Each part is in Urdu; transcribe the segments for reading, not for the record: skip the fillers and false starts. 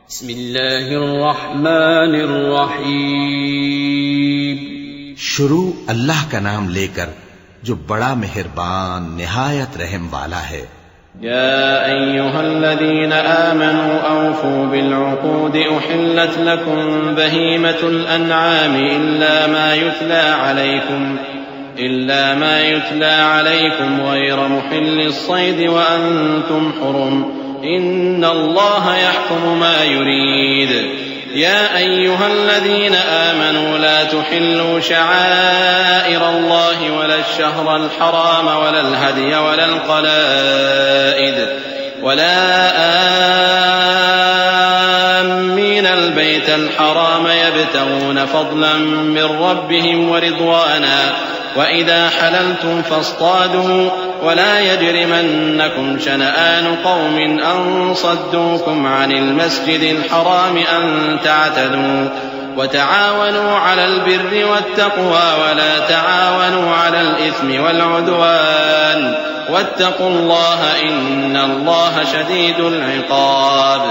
بسم اللہ الرحمن الرحیم. شروع اللہ کا نام لے کر جو بڑا مہربان نہایت رحم والا ہے. يا أيها الذين آمنوا أوفوا بالعقود أحلت لكم بهيمة الأنعام إلا ما يتلى عليكم غير محل الصيد وأنتم حرم إن الله يحكم ما يريد. يا أيها الذين آمنوا لا تحلوا شعائر الله ولا الشهر الحرام ولا الهدي ولا القلائد ولا آمين البيت الحرام يبتغون فضلا من ربهم ورضوانا وإذا حللتم فاصطادوا ولا يجرمنكم شنآن قوم أن صدوكم عن المسجد الحرام أن تعتدوا وتعاونوا على البر والتقوى ولا تعاونوا على الإثم والعدوان واتقوا الله إن الله شديد العقاب.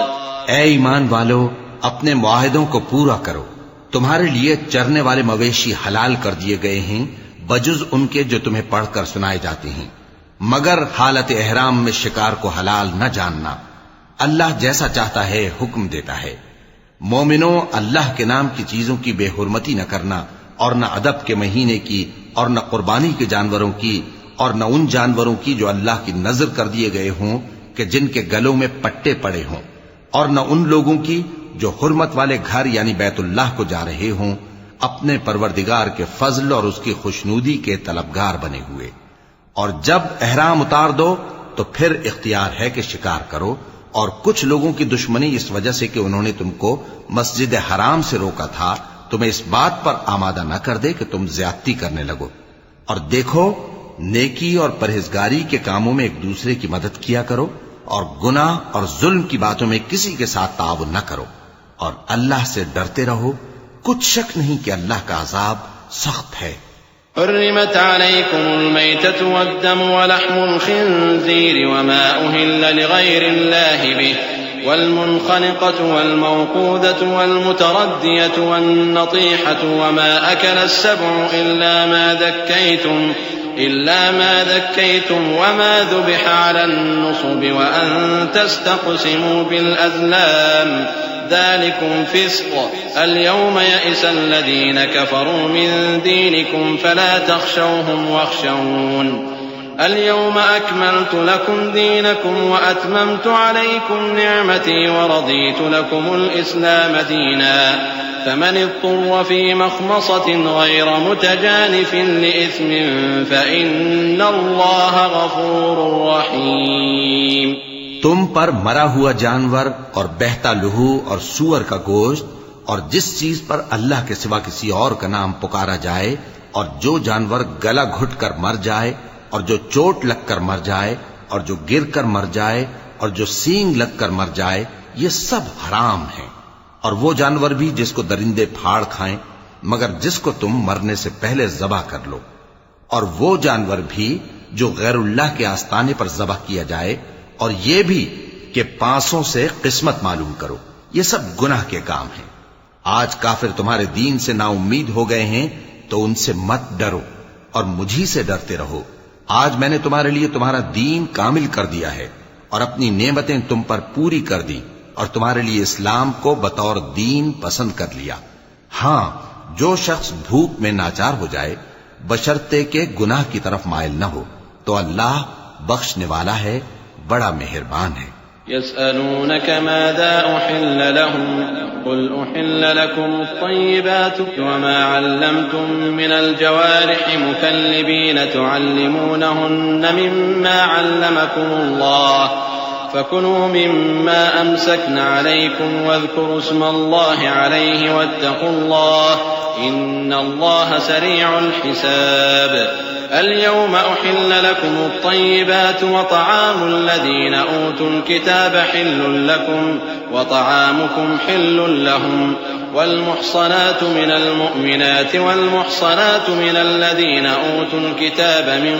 اے ایمان والو، اپنے معاہدوں کو پورا کرو. تمہارے لیے چرنے والے مویشی حلال کر دیے گئے ہیں بجز ان کے جو تمہیں پڑھ کر سنائے جاتے ہیں، مگر حالت احرام میں شکار کو حلال نہ جاننا. اللہ جیسا چاہتا ہے حکم دیتا ہے. مومنوں، اللہ کے نام کی چیزوں کی بے حرمتی نہ کرنا، اور نہ ادب کے مہینے کی، اور نہ قربانی کے جانوروں کی، اور نہ ان جانوروں کی جو اللہ کی نذر کر دیے گئے ہوں کہ جن کے گلوں میں پٹے پڑے ہوں، اور نہ ان لوگوں کی جو حرمت والے گھر یعنی بیت اللہ کو جا رہے ہوں اپنے پروردگار کے فضل اور اس کی خوشنودی کے طلبگار بنے ہوئے. اور جب احرام اتار دو تو پھر اختیار ہے کہ شکار کرو. اور کچھ لوگوں کی دشمنی اس وجہ سے کہ انہوں نے تم کو مسجد حرام سے روکا تھا تمہیں اس بات پر آمادہ نہ کر دے کہ تم زیادتی کرنے لگو. اور دیکھو، نیکی اور پرہیزگاری کے کاموں میں ایک دوسرے کی مدد کیا کرو، اور گناہ اور ظلم کی باتوں میں کسی کے ساتھ تعاون نہ کرو، اور اللہ سے ڈرتے رہو. کچھ شک نہیں کہ اللہ کا عذاب سخت ہے. حرمت عليكم الميتة والدم ولحم الخنزير وما أهل لغير الله به والمنخنقة والموقوذة والمتردية والنطيحة وما أكل السبع إلا ما ذكيتم وما ذبح على النصب وأن تستقسموا بالأزلام ذلكم فسق. اليوم يئس الذين كفروا من دينكم فلا تخشوهم واخشون. اليوم أكملت لكم دينكم وأتممت عليكم نعمتي ورضيت لكم الإسلام دينا. فمن اضطر في مخمصة غير متجانف لإثم فإن الله غفور رحيم. تم پر مرا ہوا جانور اور بہتا لہو اور سور کا گوشت اور جس چیز پر اللہ کے سوا کسی اور کا نام پکارا جائے، اور جو جانور گلا گھٹ کر مر جائے، اور جو چوٹ لگ کر مر جائے، اور جو گر کر مر جائے، اور جو سینگ لگ کر مر جائے، یہ سب حرام ہیں. اور وہ جانور بھی جس کو درندے پھاڑ کھائیں مگر جس کو تم مرنے سے پہلے ذبح کر لو. اور وہ جانور بھی جو غیر اللہ کے آستانے پر ذبح کیا جائے، اور یہ بھی کہ پانسوں سے قسمت معلوم کرو. یہ سب گناہ کے کام ہیں. آج کافر تمہارے دین سے نا امید ہو گئے ہیں تو ان سے مت ڈرو اور مجھی سے ڈرتے رہو. آج میں نے تمہارے لیے تمہارا دین کامل کر دیا ہے اور اپنی نعمتیں تم پر پوری کر دی اور تمہارے لیے اسلام کو بطور دین پسند کر لیا. ہاں، جو شخص بھوک میں ناچار ہو جائے بشرطے کہ گناہ کی طرف مائل نہ ہو تو اللہ بخشنے والا ہے، بڑا مہربان ہے. يسألونك ماذا أحل لهم قل أحل لكم الطيبات وما علمتم من الجوارح مكلبين تعلمونهن مما علمكم الله فكلوا مما أمسكن عليكم واذكروا اسم الله عليه واتقوا الله إن الله سريع الحساب. اليوم أحل لكم الطيبات وطعام الذين أوتوا الكتاب حل لكم وطعامكم حل لهم والمحصنات من المؤمنات والمحصنات من الذين أوتوا الكتاب من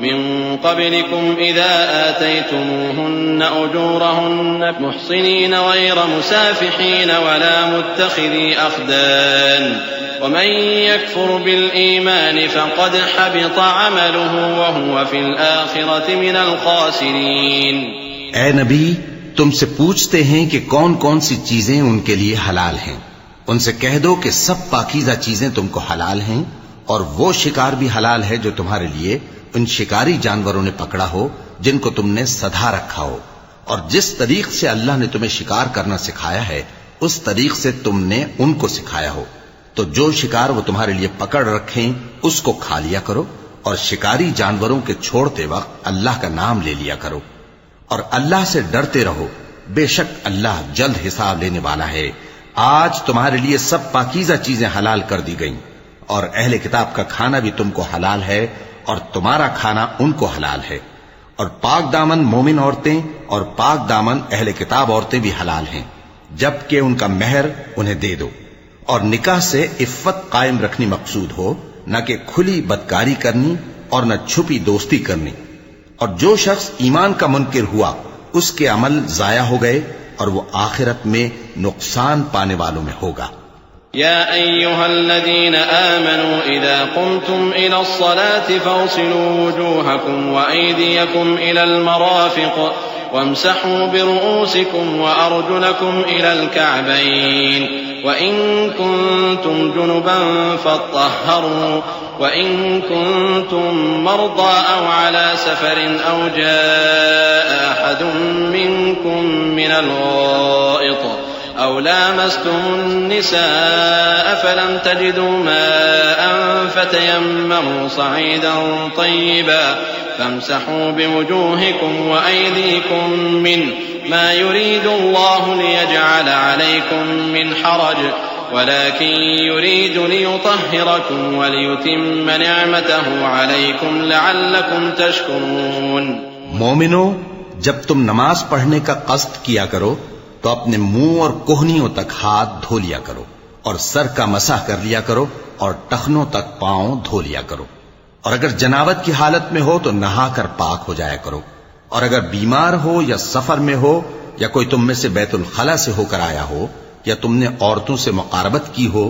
من قبلكم إذا آتيتموهن أجورهن محصنين غير مسافحين ولا متخذي أخدان ومن يكفر بالإيمان فقد حبط عمله وهو في الآخرة من الخاسرين. اے نبی، تم سے پوچھتے ہیں کہ کون کون سی چیزیں ان کے لیے حلال ہیں. ان سے کہہ دو کہ سب پاکیزہ چیزیں تم کو حلال ہیں، اور وہ شکار بھی حلال ہے جو تمہارے لیے ان شکاری جانوروں نے پکڑا ہو جن کو تم نے سدھا رکھا ہو، اور جس طریق سے اللہ نے تمہیں شکار کرنا سکھایا ہے اس طریق سے تم نے ان کو سکھایا ہو. تو جو شکار وہ تمہارے لیے پکڑ رکھیں اس کو کھا لیا کرو، اور شکاری جانوروں کے چھوڑتے وقت اللہ کا نام لے لیا کرو، اور اللہ سے ڈرتے رہو، بے شک اللہ جلد حساب لینے والا ہے. آج تمہارے لیے سب پاکیزہ چیزیں حلال کر دی گئیں، اور اہل کتاب کا کھانا بھی تم کو حلال ہے اور تمہارا کھانا ان کو حلال ہے. اور پاک دامن مومن عورتیں اور پاک دامن اہل کتاب عورتیں بھی حلال ہیں، جبکہ ان کا مہر انہیں دے دو. اور نکاح سے عفت قائم رکھنی مقصود ہو، نہ کہ کھلی بدکاری کرنی اور نہ چھپی دوستی کرنی. اور جو شخص ایمان کا منکر ہوا اس کے عمل ضائع ہو گئے اور وہ آخرت میں نقصان پانے والوں میں ہوگا. يا أيها الذين آمنوا إذا قمتم إلى الصلاة فاغسلوا وجوهكم وأيديكم إلى المرافق وامسحوا برؤوسكم وأرجلكم إلى الكعبين وإن كنتم جنبا فاطهروا وإن كنتم مرضى أو على سفر أو جاء أحد منكم من الغائط أو لامستم النساء فلم تجدوا ماء فتيمموا صعيدا طيبا فامسحوا بوجوهكم وأيديكم منه ما يريد الله ليجعل عليكم من حرج ولكن يريد ليطهركم وليتم نعمته عليكم لعلكم تشكرون. مومنو، جب تم نماز پڑھنے کا قصد کیا کرو تو اپنے منہ اور کوہنیوں تک ہاتھ دھو لیا کرو، اور سر کا مسح کر لیا کرو، اور ٹخنوں تک پاؤں دھو لیا کرو. اور اگر جنابت کی حالت میں ہو تو نہا کر پاک ہو جایا کرو. اور اگر بیمار ہو یا سفر میں ہو یا کوئی تم میں سے بیت الخلا سے ہو کر آیا ہو یا تم نے عورتوں سے مقاربت کی ہو،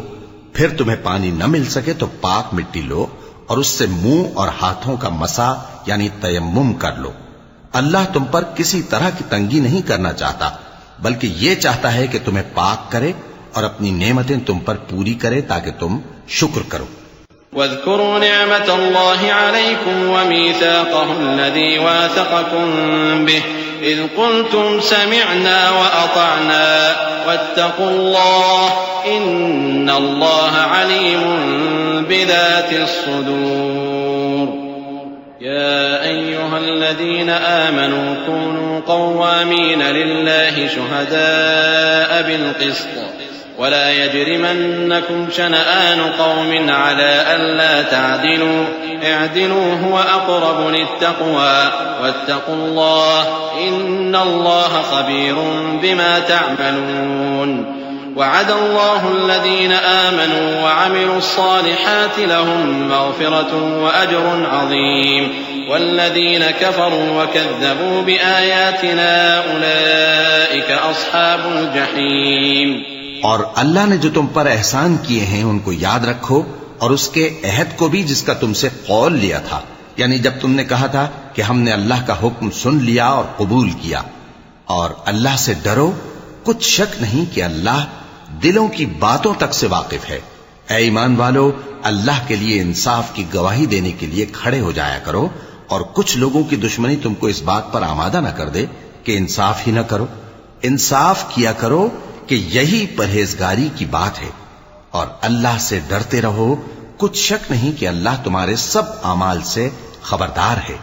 پھر تمہیں پانی نہ مل سکے تو پاک مٹی لو اور اس سے منہ اور ہاتھوں کا مسح یعنی تیمم کر لو. اللہ تم پر کسی طرح کی تنگی نہیں کرنا چاہتا، بلکہ یہ چاہتا ہے کہ تمہیں پاک کرے اور اپنی نعمتیں تم پر پوری کرے تاکہ تم شکر کرو. واذكروا نعمة الله عليكم وميثاقه الذي واثقكم به إذ قلتم سمعنا وأطعنا واتقوا الله إن الله عليم بذات الصدور. يا أيها الذين آمنوا كونوا قوامين لله شهداء بالقسط ولا يجرمنكم شنآن قوم على ألا تعدلوا اعدلوا هو أقرب للتقوى واتقوا الله إن الله خبير بما تعملون. وعد الله الذين آمنوا وعملوا الصالحات لهم مغفرة وأجر عظيم والذين كفروا وكذبوا بآياتنا أولئك أصحاب الجحيم. اور اللہ نے جو تم پر احسان کیے ہیں ان کو یاد رکھو، اور اس کے عہد کو بھی جس کا تم سے قول لیا تھا، یعنی جب تم نے کہا تھا کہ ہم نے اللہ کا حکم سن لیا اور قبول کیا. اور اللہ سے ڈرو، کچھ شک نہیں کہ اللہ دلوں کی باتوں تک سے واقف ہے. اے ایمان والو، اللہ کے لیے انصاف کی گواہی دینے کے لیے کھڑے ہو جایا کرو، اور کچھ لوگوں کی دشمنی تم کو اس بات پر آمادہ نہ کر دے کہ انصاف ہی نہ کرو. انصاف کیا کرو کہ یہی پرہیزگاری کی بات ہے، اور اللہ سے ڈرتے رہو، کچھ شک نہیں کہ اللہ تمہارے سب اعمال سے خبردار ہے.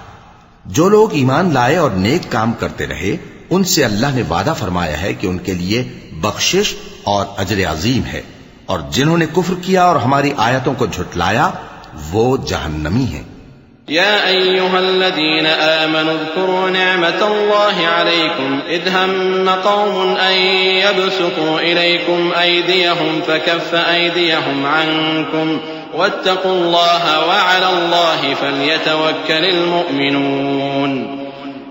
جو لوگ ایمان لائے اور نیک کام کرتے رہے ان سے اللہ نے وعدہ فرمایا ہے کہ ان کے لیے بخشش اور اجر عظیم ہے، اور جنہوں نے کفر کیا اور ہماری آیتوں کو جھٹلایا وہ جہنمی ہیں. يا أيها الذين آمنوا اذكروا نعمة الله عليكم إذ هم قوم أن يبسطوا إليكم أيديهم فكف أيديهم عنكم واتقوا الله وعلى الله فليتوكل المؤمنون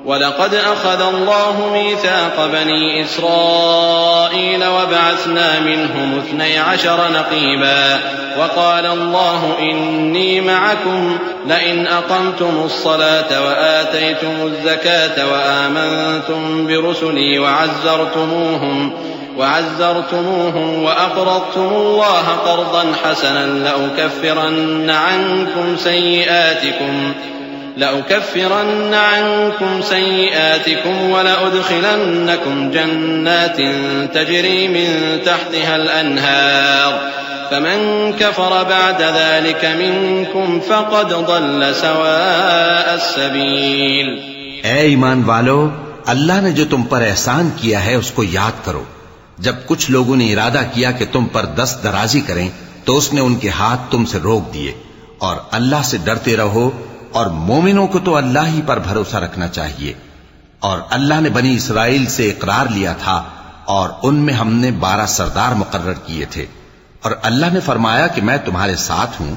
ولقد أخذ الله ميثاق بني إسرائيل وبعثنا منهم 12 نقيبا وقال الله إني معكم لئن أقمتم الصلاة وآتيتم الزكاة وآمنتم برسلي وعزرتموهم وأقرضتم الله قرضا حسنا لأكفرن عنكم سيئاتكم ولأدخلنكم جنات تجري من تحتها الأنهار فمن كفر بعد ذلك منكم فقد ضل سواء السبيل. اے ایمان والو، اللہ نے جو تم پر احسان کیا ہے اس کو یاد کرو. جب کچھ لوگوں نے ارادہ کیا کہ تم پر دست درازی کریں تو اس نے ان کے ہاتھ تم سے روک دیے. اور اللہ سے ڈرتے رہو، اور مومنوں کو تو اللہ ہی پر بھروسہ رکھنا چاہیے. اور اللہ نے بنی اسرائیل سے اقرار لیا تھا اور ان میں ہم نے 12 سردار مقرر کیے تھے. اور اللہ نے فرمایا کہ میں تمہارے ساتھ ہوں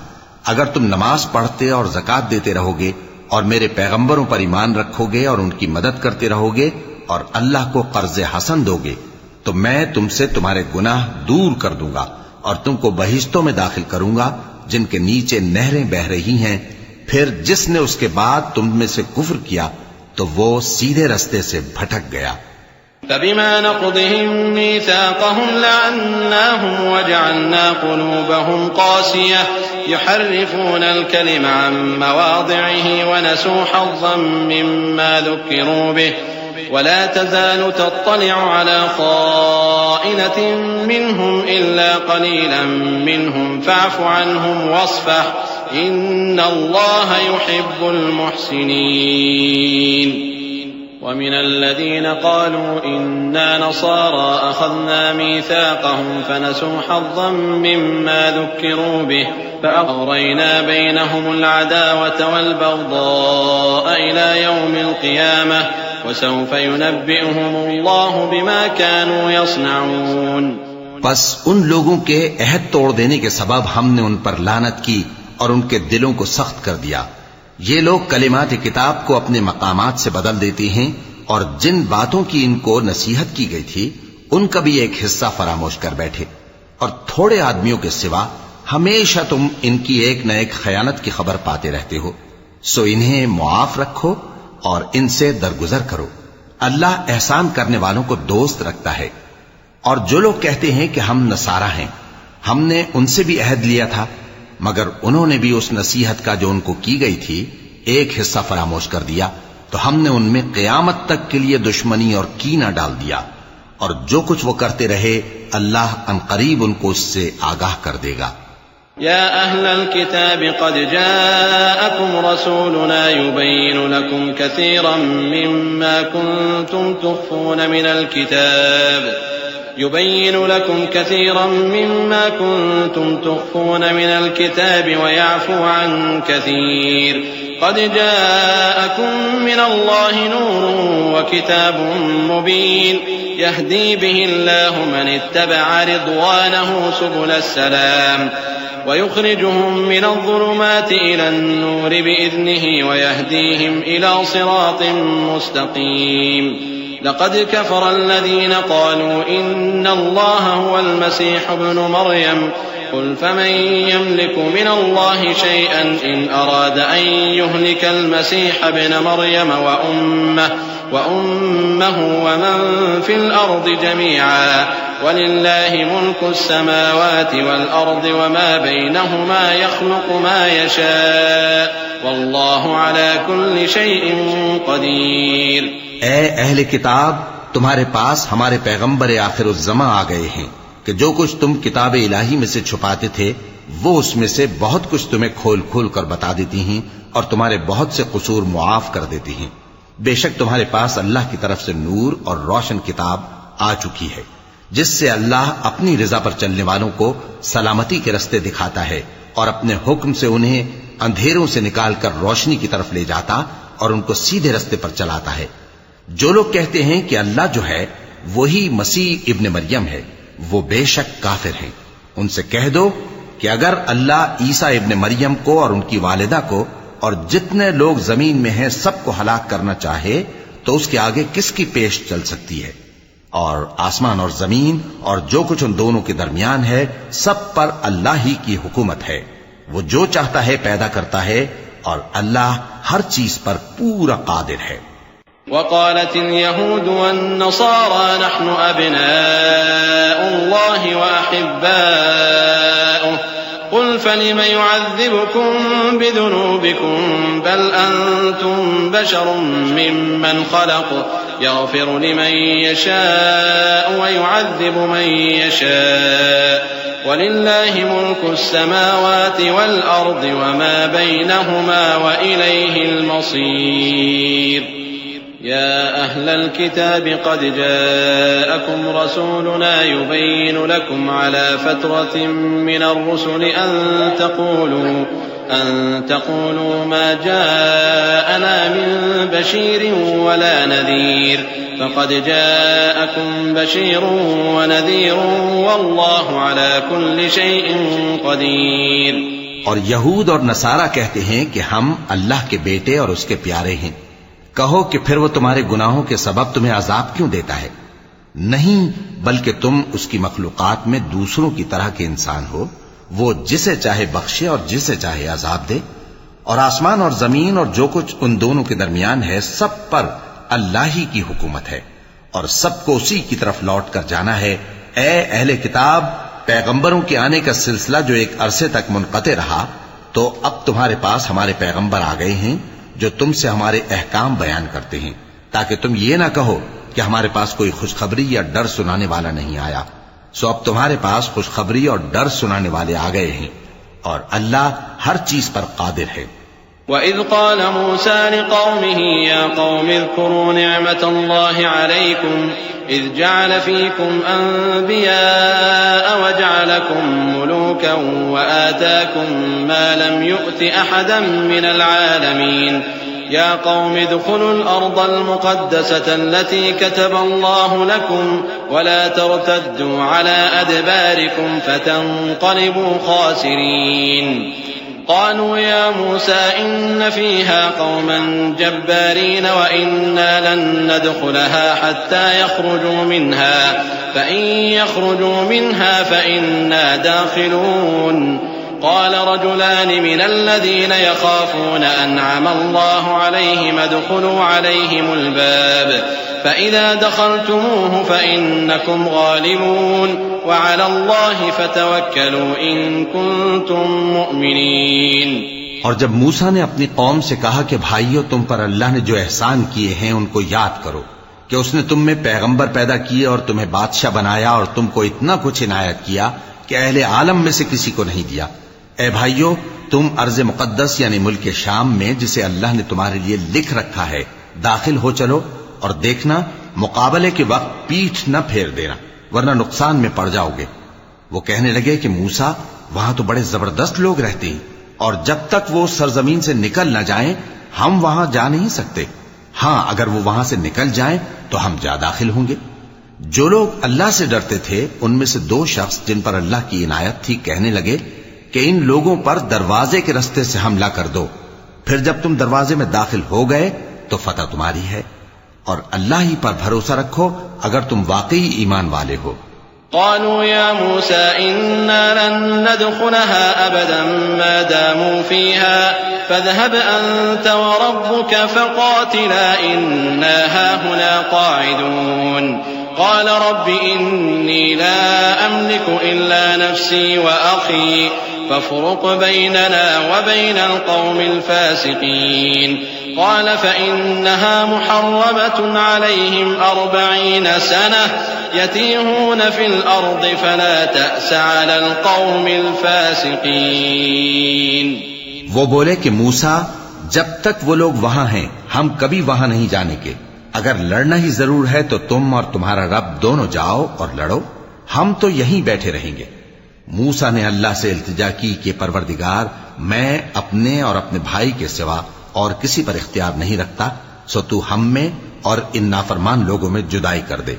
اگر تم نماز پڑھتے اور زکات دیتے رہو گے اور میرے پیغمبروں پر ایمان رکھو گے اور ان کی مدد کرتے رہو گے اور اللہ کو قرض حسن دو گے تو میں تم سے تمہارے گناہ دور کر دوں گا اور تم کو بہشتوں میں داخل کروں گا جن کے نیچے نہریں بہ رہی ہیں. پھر جس نے اس کے بعد تم میں سے کفر کیا تو وہ سیدھے رستے سے بھٹک گیا. فبما نقضهم ميثاقهم لعناهم وجعلنا قلوبهم قاسية يحرفون الكلم عن مواضعه ونسوا حظا مما ذكروا به ولا تزال تطلع على خائنة منهم إلا قليلا منهم فاعف عنهم واصفح إن الله يحب المحسنين. ومن الذين قالوا إنا نصارى أخذنا ميثاقهم فنسوا حظا مما ذكروا به فأغرينا بينهم العداوة والبغضاء إلى يوم القيامة وسوف ينبئهم الله بما كانوا يصنعون. پس ان لوگوں کے عہد توڑ دینے کے سبب ہم نے ان پر لعنت کی اور ان کے دلوں کو سخت کر دیا. یہ لوگ کلمات کتاب کو اپنے مقامات سے بدل دیتے ہیں اور جن باتوں کی ان کو نصیحت کی گئی تھی ان کا بھی ایک حصہ فراموش کر بیٹھے. اور تھوڑے آدمیوں کے سوا ہمیشہ تم ان کی ایک نہ ایک خیانت کی خبر پاتے رہتے ہو. سو انہیں معاف رکھو اور ان سے درگزر کرو. اللہ احسان کرنے والوں کو دوست رکھتا ہے. اور جو لوگ کہتے ہیں کہ ہم نصارہ ہیں، ہم نے ان سے بھی عہد لیا تھا مگر انہوں نے بھی اس نصیحت کا جو ان کو کی گئی تھی ایک حصہ فراموش کر دیا تو ہم نے ان میں قیامت تک کے لیے دشمنی اور کینہ ڈال دیا. اور جو کچھ وہ کرتے رہے اللہ عنقریب ان کو اس سے آگاہ کر دے گا. يا أهل الكتاب قد جاءكم رسولنا يبين لكم كثيرا مما كنتم تخفون من الكتاب ويعفو عن كثير قد جاءكم من الله نور وكتاب مبين يهدي به الله من اتبع رضوانه سبل السلام ويخرجهم من الظلمات إلى النور بإذنه ويهديهم إلى صراط مستقيم. لقد كفر الذين قالوا إن الله هو المسيح ابن مريم قل فمن يملك من الله شيئا إن أراد أن يهلك المسيح ابن مريم وأمه ومن في الأرض جميعا ولله ملك السماوات والأرض وما بينهما يخلق ما يشاء والله على كل شيء قدير. اے اہل کتاب، تمہارے پاس ہمارے پیغمبر آخر الزماں آ گئے ہیں کہ جو کچھ تم کتاب الہی میں سے چھپاتے تھے وہ اس میں سے بہت کچھ تمہیں کھول کھول کر بتا دیتی ہیں اور تمہارے بہت سے قصور معاف کر دیتی ہیں. بے شک تمہارے پاس اللہ کی طرف سے نور اور روشن کتاب آ چکی ہے جس سے اللہ اپنی رضا پر چلنے والوں کو سلامتی کے رستے دکھاتا ہے اور اپنے حکم سے انہیں اندھیروں سے نکال کر روشنی کی طرف لے جاتا اور ان کو سیدھے رستے پر چلاتا ہے. جو لوگ کہتے ہیں کہ اللہ جو ہے وہی مسیح ابن مریم ہے وہ بے شک کافر ہیں. ان سے کہہ دو کہ اگر اللہ عیسیٰ ابن مریم کو اور ان کی والدہ کو اور جتنے لوگ زمین میں ہیں سب کو ہلاک کرنا چاہے تو اس کے آگے کس کی پیش چل سکتی ہے؟ اور آسمان اور زمین اور جو کچھ ان دونوں کے درمیان ہے سب پر اللہ ہی کی حکومت ہے. وہ جو چاہتا ہے پیدا کرتا ہے اور اللہ ہر چیز پر پورا قادر ہے. وقالت اليهود والنصارى نحن أبناء الله وأحباؤه قل فلم يعذبكم بذنوبكم بل أنتم بشر ممن خلق يغفر لمن يشاء ويعذب من يشاء ولله ملك السماوات والأرض وما بينهما وإليه المصير. يا أهل الكتاب قد جاءكم رسولنا يبين لكم على فترة من الرسل أن تقولوا ما جاءنا من بشير ولا نذير فقد جاءكم بشير ونذير والله على كل شيء قدير. اور یہود اور نصارہ کہتے ہیں کہ ہم اللہ کے بیٹے اور اس کے پیارے ہیں. کہو کہ پھر وہ تمہارے گناہوں کے سبب تمہیں عذاب کیوں دیتا ہے؟ نہیں، بلکہ تم اس کی مخلوقات میں دوسروں کی طرح کے انسان ہو. وہ جسے چاہے بخشے اور جسے چاہے عذاب دے. اور آسمان اور زمین اور جو کچھ ان دونوں کے درمیان ہے سب پر اللہ ہی کی حکومت ہے اور سب کو اسی کی طرف لوٹ کر جانا ہے. اے اہل کتاب، پیغمبروں کے آنے کا سلسلہ جو ایک عرصے تک منقطع رہا تو اب تمہارے پاس ہمارے پیغمبر آ گئے ہیں جو تم سے ہمارے احکام بیان کرتے ہیں، تاکہ تم یہ نہ کہو کہ ہمارے پاس کوئی خوشخبری یا ڈر سنانے والا نہیں آیا. سو اب تمہارے پاس خوشخبری اور ڈر سنانے والے آ گئے ہیں اور اللہ ہر چیز پر قادر ہے. وَإِذْ قَالَ مُوسَى لِقَوْمِهِ يَا قَوْمِ اذْكُرُوا نِعْمَةَ اللَّهِ عَلَيْكُمْ إِذْ جَعَلَ فِيكُمْ أَنْبِيَاءَ وَجَعَلَكُمْ مُلُوكًا وَآتَاكُمْ مَا لَمْ يُؤْتِ أَحَدًا مِنَ الْعَالَمِينَ يَا قَوْمِ ادْخُلُوا الْأَرْضَ الْمُقَدَّسَةَ الَّتِي كَتَبَ اللَّهُ لَكُمْ وَلَا تَرْتَدُّوا عَلَى أَدْبَارِكُمْ فَتَنْقَلِبُوا خَاسِرِينَ. قالوا يا موسى إن فيها قوما جبارين وإنا لن ندخلها حتى يخرجوا منها فإن يخرجوا منها فإنا داخلون. قال رجلان من الذين يخافون أنعم الله عليهم ادخلوا عليهم الباب فإذا دخلتموه فإنكم غالبون وعلى الله فتوكلوا إن كنتم مؤمنين. اور جب موسیٰ نے اپنی قوم سے کہا کہ بھائیو، تم پر اللہ نے جو احسان کیے ہیں ان کو یاد کرو، کہ اس نے تم میں پیغمبر پیدا کیے اور تمہیں بادشاہ بنایا اور تم کو اتنا کچھ عنایت کیا کہ اہل عالم میں سے کسی کو نہیں دیا. اے بھائیو، تم ارض مقدس یعنی ملک شام میں جسے اللہ نے تمہارے لیے لکھ رکھا ہے داخل ہو چلو، اور دیکھنا مقابلے کے وقت پیٹھ نہ پھیر دینا ورنہ نقصان میں پڑ جاؤ گے. وہ کہنے لگے کہ موسیٰ، وہاں تو بڑے زبردست لوگ رہتے ہیں اور جب تک وہ سرزمین سے نکل نہ جائیں ہم وہاں جا نہیں سکتے. ہاں، اگر وہ وہاں سے نکل جائیں تو ہم جا داخل ہوں گے. جو لوگ اللہ سے ڈرتے تھے ان میں سے دو شخص جن پر اللہ کی عنایت تھی کہنے لگے کہ ان لوگوں پر دروازے کے رستے سے حملہ کر دو، پھر جب تم دروازے میں داخل ہو گئے تو فتح تمہاری ہے، اور اللہ ہی پر بھروسہ رکھو اگر تم واقعی ایمان والے ہو. قالوا يا موسى إنا لن ندخلها أبدا ما داموا فيها فاذهب أنت وربك فقاتلا إنا هاهنا قاعدون. قال رب إني لا أملك إلا نفسي وأخي فافرق بيننا وبين القوم الفاسقين. قال فإنها محرمة عليهم 40 سنة يتيهون في الأرض فلا تأس على القوم الفاسقين. وہ بولے کہ موسیٰ، جب تک وہ لوگ وہاں ہیں ہم کبھی وہاں نہیں جانے کے. اگر لڑنا ہی ضرور ہے تو تم اور تمہارا رب دونوں جاؤ اور لڑو، ہم تو یہیں بیٹھے رہیں گے. موسیٰ نے اللہ سے التجا کی کہ پروردگار، میں اپنے اور اپنے بھائی کے سوا اور کسی پر اختیار نہیں رکھتا، سو تو ہم میں اور ان نافرمان لوگوں میں جدائی کر دے.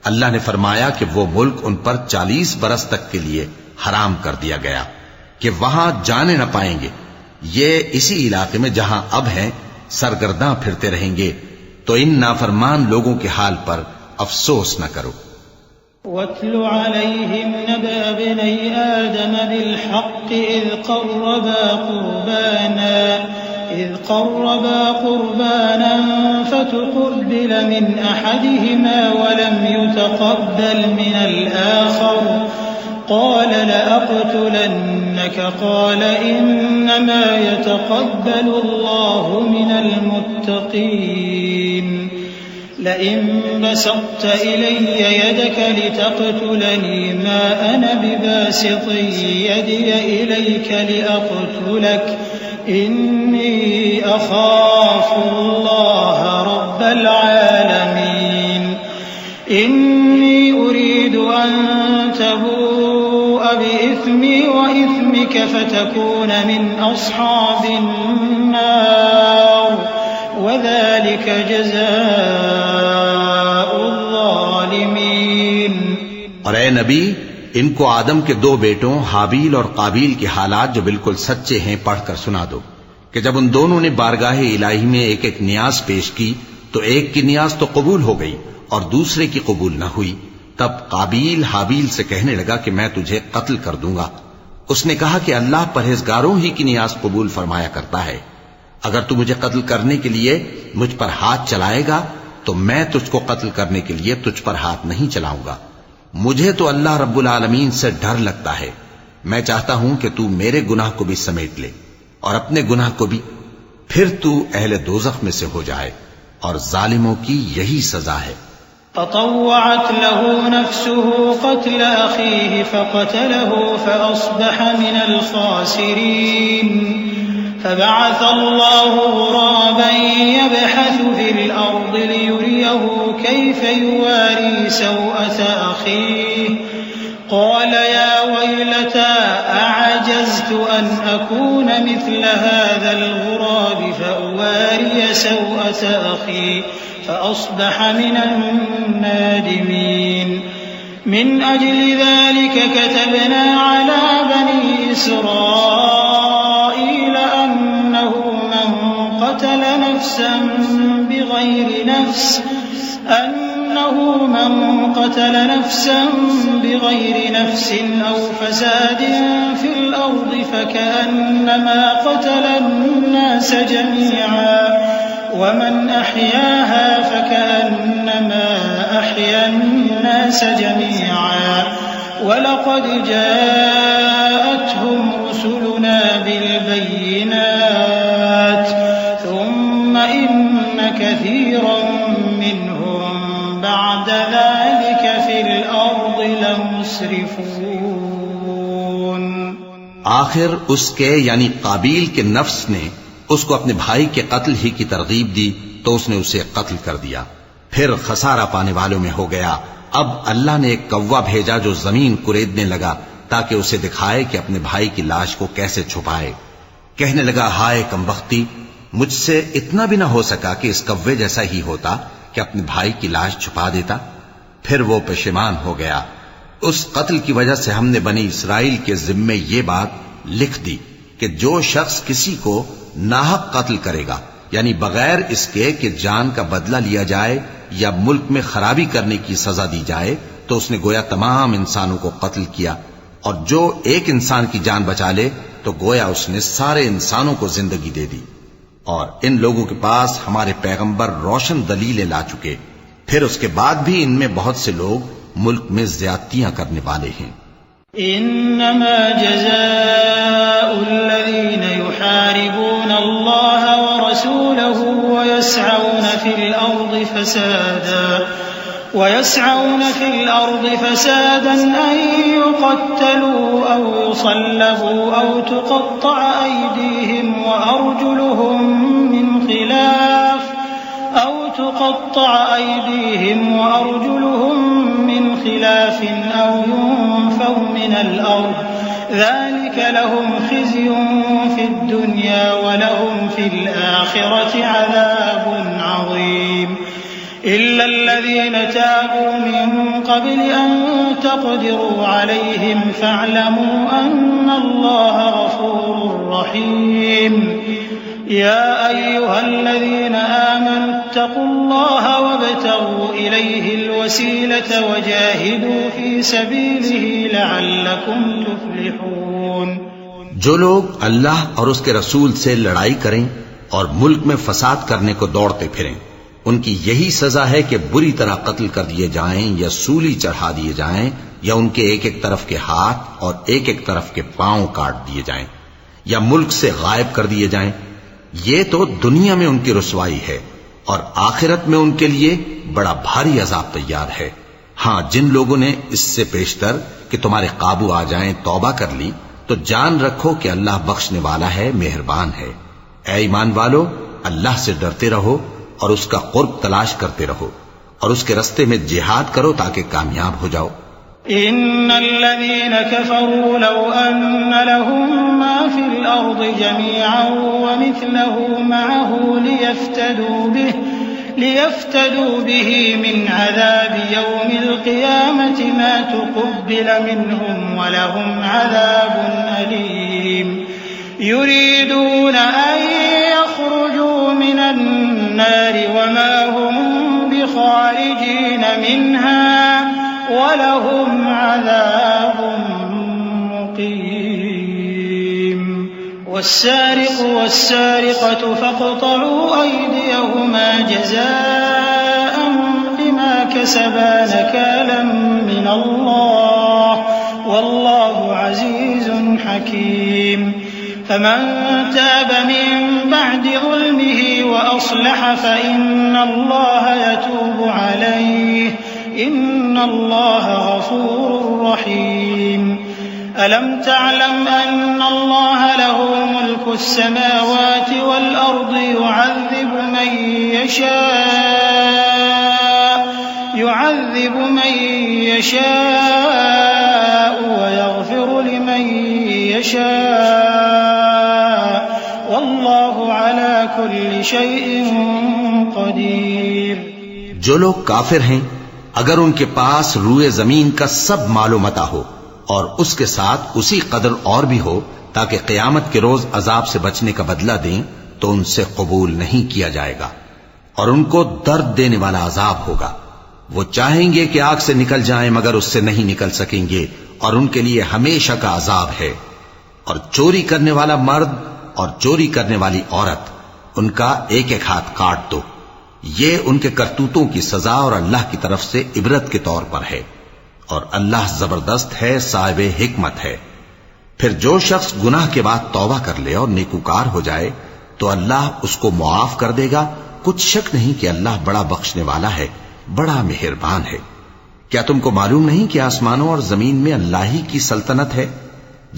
اللہ نے فرمایا کہ وہ ملک ان پر 40 برس تک کے لیے حرام کر دیا گیا. کہ وہاں جانے نہ پائیں گے، یہ اسی علاقے میں جہاں اب ہیں سرگرداں پھرتے رہیں گے، تو ان نافرمان لوگوں کے حال پر افسوس نہ کرو۔ وَاتْلُ عَلَيْهِمْ نَبَأَ ابْنَيْ آدَمَ بِالْحَقِّ إِذْ قَرَّبَا قُرْبَانًا فَتُقُبِّلَ مِنْ أَحَدِهِمَا وَلَمْ يُتَقَبَّلْ مِنَ الْآخَرِ قَالَ لَأَقْتُلَنَّكَ قَالَ إِنَّمَا يَتَقَبَّلُ اللَّهُ مِنَ الْمُتَّقِينَ لئن بسطت إلي يدك لتقتلني ما أنا بباسط يدي إليك لأقتلك إني أخاف الله رب العالمين إني أريد أن تبوء بإثمي وإثمك فتكون من أصحاب النار وذلك جزاء الظالمين۔ اور اے نبی، ان کو آدم کے دو بیٹوں حابیل اور قابیل کے حالات جو بالکل سچے ہیں پڑھ کر سنا دو کہ جب ان دونوں نے بارگاہ الہی میں ایک ایک نیاز پیش کی تو ایک کی نیاز تو قبول ہو گئی اور دوسرے کی قبول نہ ہوئی، تب قابیل حابیل سے کہنے لگا کہ میں تجھے قتل کر دوں گا۔ اس نے کہا کہ اللہ پرہیزگاروں ہی کی نیاز قبول فرمایا کرتا ہے، اگر تو مجھے قتل کرنے کے لیے مجھ پر ہاتھ چلائے گا تو میں تجھ کو قتل کرنے کے لیے تجھ پر ہاتھ نہیں چلاؤں گا۔ مجھے تو اللہ رب العالمین سے ڈر لگتا ہے، میں چاہتا ہوں کہ تو میرے گناہ کو بھی سمیٹ لے اور اپنے گناہ کو بھی، پھر تو اہل دوزخ میں سے ہو جائے، اور ظالموں کی یہی سزا ہے۔ فطوعت له نفسه قتل أخيه فقتله فأصبح من الخاسرين فبعث الله غرابا يبحث في الأرض ليريه كيف يواري سوءة أخيه قال يا ويلتى أعجزت أن أكون مثل هذا الغراب فأواري سوءة أخي فأصبح من النادمين من أجل ذلك كتبنا على بني إسرائيل أنه من قتل نفسا بغير نفس أو فساد في الأرض فكأنما قتل الناس جميعا ومن أحياها فكأنما أحيا الناس جميعا ولقد جاءتهم رسلنا بالبينات ثم إن كثيرا منهم بعد ذلك في الأرض لمسرفون۔ آخر اس کے یعنی قابیل کے نفس نے اس کو اپنے بھائی کے قتل ہی کی ترغیب دی تو اس نے اسے قتل کر دیا، پھر خسارہ پانے والوں میں ہو گیا۔ اب اللہ نے ایک کوا بھیجا جو زمین کریدنے لگا تاکہ اسے دکھائے کہ اپنے بھائی کی لاش کو کیسے چھپائے۔ کہنے لگا ہائے کمبختی، مجھ سے اتنا بھی نہ ہو سکا کہ اس کوے جیسا ہی ہوتا کہ اپنے بھائی کی لاش چھپا دیتا۔ پھر وہ پشیمان ہو گیا۔ اس قتل کی وجہ سے ہم نے بنی اسرائیل کے ذمے یہ بات لکھ دی کہ جو شخص کسی کو ناحق قتل کرے گا، یعنی بغیر اس کے کہ جان کا بدلہ لیا جائے یا ملک میں خرابی کرنے کی سزا دی جائے، تو اس نے گویا تمام انسانوں کو قتل کیا، اور جو ایک انسان کی جان بچا لے تو گویا اس نے سارے انسانوں کو زندگی دے دی۔ اور ان لوگوں کے پاس ہمارے پیغمبر روشن دلیلیں لا چکے، پھر اس کے بعد بھی ان میں بہت سے لوگ ملک میں زیادتیاں کرنے والے ہیں۔ انما جزاء الذين يحاربون الله ورسوله ويسعون في الأرض فسادا أن يقتلوا أو يصلبوا أو تقطع أيديهم وأرجلهم من خلاف أو ينفوا من الأرض ذلك لهم خزي في الدنيا ولهم في الآخرة عذاب عظيم إلا الذين تابوا من قبل أن تقدروا عليهم فاعلموا أن الله غفور رحيم يا أيها الذين آمنوا اتقوا الله وابتغوا إليه الوسيلة وجاهدوا في سبيله لعلكم تفلحون. جو لوگ اللہ اور اس کے رسول سے لڑائی کریں اور ملک میں فساد کرنے کو دوڑتے پھریں، ان کی یہی سزا ہے کہ بری طرح قتل کر دیے جائیں یا سولی چڑھا دیے جائیں یا ان کے ایک ایک طرف کے ہاتھ اور ایک ایک طرف کے پاؤں کاٹ دیے جائیں یا ملک سے غائب کر دیے جائیں. یہ تو دنیا میں ان کی رسوائی ہے اور آخرت میں ان کے لیے بڑا بھاری عذاب تیار ہے. ہاں، جن لوگوں نے اس سے پیشتر کہ تمہارے قابو آ جائیں توبہ کر لی تو جان رکھو کہ اللہ بخشنے والا ہے، مہربان ہے. اے ایمان والو، اللہ سے ڈرتے رہو اور اس کا قرب تلاش کرتے رہو اور اس کے رستے میں جہاد کرو تاکہ کامیاب ہو جاؤ. إن الذين كفروا لو أن لهم ما في الأرض جميعا ومثله معه ليفتدوا به من عذاب يوم القيامة ما تقبل منهم ولهم عذاب أليم. يريدون أن يخرجوا من النار وما هم بخارجين منها وَلَهُمْ عَذَابٌ مُقِيمٌ. وَالسَّارِقُ وَالسَّارِقَةُ فَاقْطَعُوا أَيْدِيَهُمَا جَزَاءً بِمَا كَسَبَا نَكَالًا مِّنَ اللَّهِ وَاللَّهُ عَزِيزٌ حَكِيمٌ. فَمَن تَابَ مِن بَعْدِ ظُلْمِهِ وَأَصْلَحَ فَإِنَّ اللَّهَ يَتُوبُ عَلَيْهِ إن الله غفور رحيم. ألم تعلم أن الله له ملك السماوات والأرض يعذب من يشاء ويغفر لمن يشاء والله على كل شيء قدير. جو لوگ کافر ہیں اگر ان کے پاس روئے زمین کا سب مال و متاع ہو اور اس کے ساتھ اسی قدر اور بھی ہو تاکہ قیامت کے روز عذاب سے بچنے کا بدلہ دیں تو ان سے قبول نہیں کیا جائے گا اور ان کو درد دینے والا عذاب ہوگا. وہ چاہیں گے کہ آگ سے نکل جائیں مگر اس سے نہیں نکل سکیں گے اور ان کے لیے ہمیشہ کا عذاب ہے. اور چوری کرنے والا مرد اور چوری کرنے والی عورت، ان کا ایک ایک ہاتھ کاٹ دو. یہ ان کے کرتوتوں کی سزا اور اللہ کی طرف سے عبرت کے طور پر ہے اور اللہ زبردست ہے، صاحب حکمت ہے. پھر جو شخص گناہ کے بعد توبہ کر لے اور نیکوکار ہو جائے تو اللہ اس کو معاف کر دے گا. کچھ شک نہیں کہ اللہ بڑا بخشنے والا ہے، بڑا مہربان ہے. کیا تم کو معلوم نہیں کہ آسمانوں اور زمین میں اللہ ہی کی سلطنت ہے،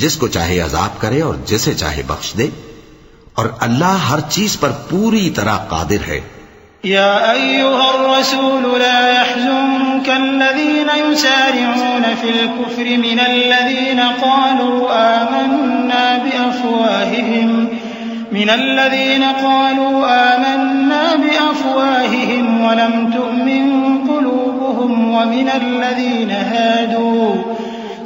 جس کو چاہے عذاب کرے اور جسے چاہے بخش دے، اور اللہ ہر چیز پر پوری طرح قادر ہے. يا أيها الرسول لا يحزنك الذين يسارعون في الكفر من الذين قالوا آمنا بأفواههم ولم تؤمن قلوبهم ومن الذين هادوا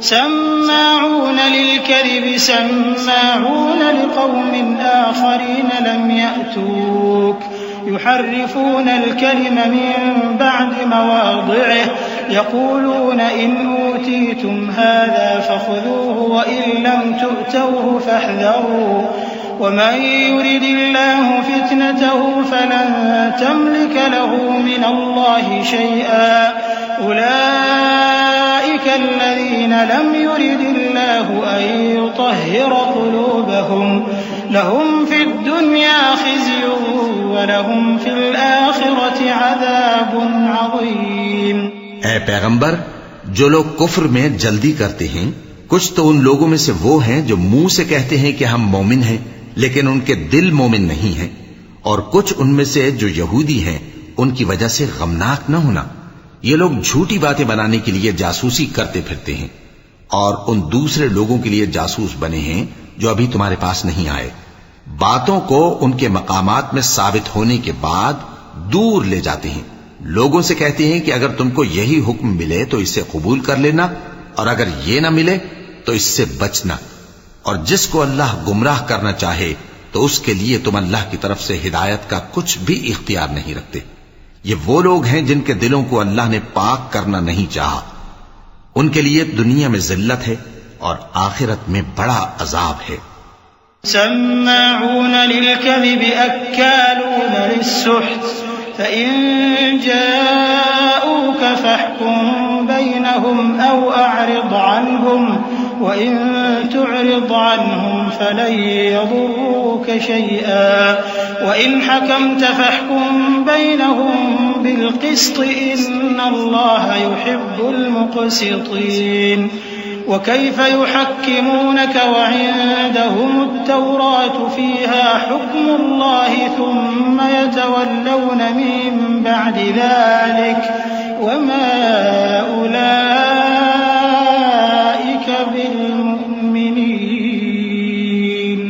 سماعون للكذب سماعون لقوم آخرين لم يأتوك يحرفون الكلم من بعد مواضعه يقولون إن أوتيتم هذا فخذوه وإن لم تؤتوه فاحذروا ومن يرد الله فتنته فلن تملك له من الله شيئا أولئك الذين لم يرد الله أن يطهر قلوبهم لهم في الدنيا خزي ولهم في الآخرة عذاب عظيم. اے پیغمبر، جو لوگ کفر میں جلدی کرتے ہیں کچھ تو ان لوگوں میں سے وہ ہیں جو منہ سے کہتے ہیں کہ ہم مومن ہیں لیکن ان کے دل مومن نہیں ہیں، اور کچھ ان میں سے جو یہودی ہیں ان کی وجہ سے غمناک نہ ہونا. یہ لوگ جھوٹی باتیں بنانے کے لیے جاسوسی کرتے پھرتے ہیں اور ان دوسرے لوگوں کے لیے جاسوس بنے ہیں جو ابھی تمہارے پاس نہیں آئے. باتوں کو ان کے مقامات میں ثابت ہونے کے بعد دور لے جاتے ہیں لوگوں سے کہتے ہیں کہ اگر تم کو یہی حکم ملے تو اسے قبول کر لینا، اور اگر یہ نہ ملے تو اس سے بچنا، اور جس کو اللہ گمراہ کرنا چاہے تو اس کے لیے تم اللہ کی طرف سے ہدایت کا کچھ بھی اختیار نہیں رکھتے۔ یہ وہ لوگ ہیں جن کے دلوں کو اللہ نے پاک کرنا نہیں چاہا، ان کے لیے دنیا میں ذلت ہے اور آخرت میں بڑا عذاب ہے۔ سماعون للكذب أكالون للسحت فإن جاءوك فاحكم بينهم أو أعرض عنهم وإن تعرض عنهم فلن يضروك شيئا وإن حكمت فاحكم بينهم بالقسط إن الله يحب المقسطين وكيف يحكمونك وعندهم التوراة فيها حكم الله ثم يتولون من بعد ذلك وما أولئك بالمؤمنين۔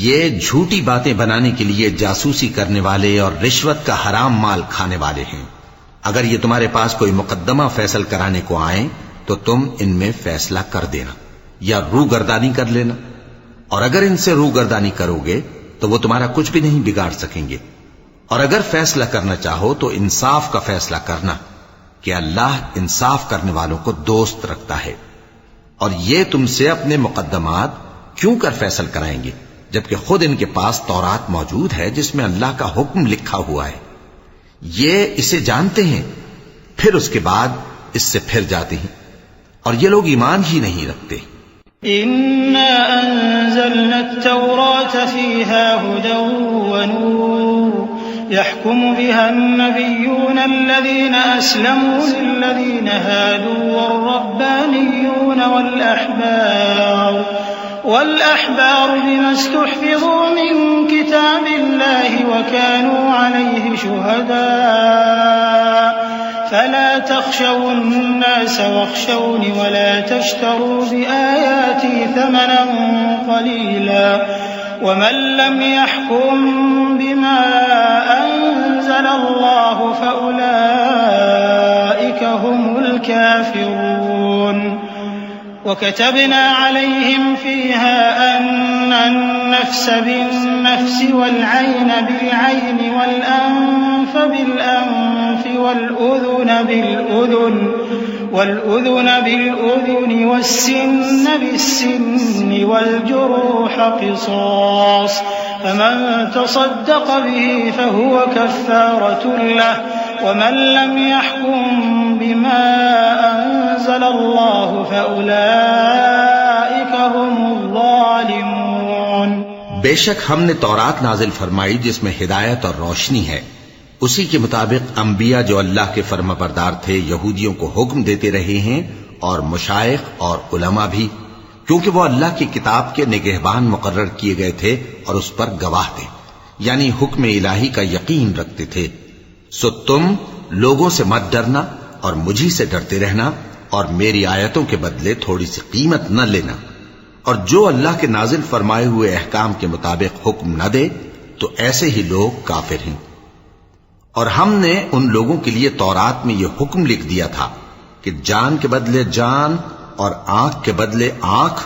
یہ جھوٹی باتیں بنانے کے لیے جاسوسی کرنے والے اور رشوت کا حرام مال کھانے والے ہیں۔ اگر یہ تمہارے پاس کوئی مقدمہ فیصل کرانے کو آئیں تو تم ان میں فیصلہ کر دینا یا روگردانی کر لینا، اور اگر ان سے روگردانی کرو گے تو وہ تمہارا کچھ بھی نہیں بگاڑ سکیں گے، اور اگر فیصلہ کرنا چاہو تو انصاف کا فیصلہ کرنا کہ اللہ انصاف کرنے والوں کو دوست رکھتا ہے۔ اور یہ تم سے اپنے مقدمات کیوں کر فیصل کرائیں گے جبکہ خود ان کے پاس تورات موجود ہے جس میں اللہ کا حکم لکھا ہوا ہے۔ یہ اسے جانتے ہیں، پھر اس کے بعد اس سے پھر جاتے ہیں، اور یہ لوگ ایمان ہی نہیں رکھتے۔ إنا أنزلنا التوراة فيها هدى ونور يحكم بها النبيون الذين أسلموا للذين هادوا والربانيون والأحبار بما استحفظوا من كتاب الله وكانوا عليه شهداء فلا تخشوا الناس واخشوني ولا تشتروا بآياتي ثمنا قليلا ومن لم يحكم بما أنزل الله فأولئك هم الكافرون وكتبنا عليهم فيها أن النفس بالنفس والعين بالعين والأنف بالأنف والأذن بالأذن والسن بالسن والجروح قصاص فمن تصدق به فهو كفارة له ومن لم يحكم بما أنزل الله فأولئك هم الظالمون۔ بے شک ہم نے تورات نازل فرمائی جس میں ہدایت اور روشنی ہے، اسی کے مطابق انبیاء جو اللہ کے فرما بردار تھے یہودیوں کو حکم دیتے رہے ہیں، اور مشائخ اور علماء بھی، کیونکہ وہ اللہ کی کتاب کے نگہبان مقرر کیے گئے تھے اور اس پر گواہ تھے، یعنی حکم الہی کا یقین رکھتے تھے۔ سو تم لوگوں سے مت ڈرنا اور مجھی سے ڈرتے رہنا، اور میری آیتوں کے بدلے تھوڑی سی قیمت نہ لینا، اور جو اللہ کے نازل فرمائے ہوئے احکام کے مطابق حکم نہ دے تو ایسے ہی لوگ کافر ہیں۔ اور ہم نے ان لوگوں کے لیے تورات میں یہ حکم لکھ دیا تھا کہ جان کے بدلے جان، اور آنکھ کے بدلے آنکھ،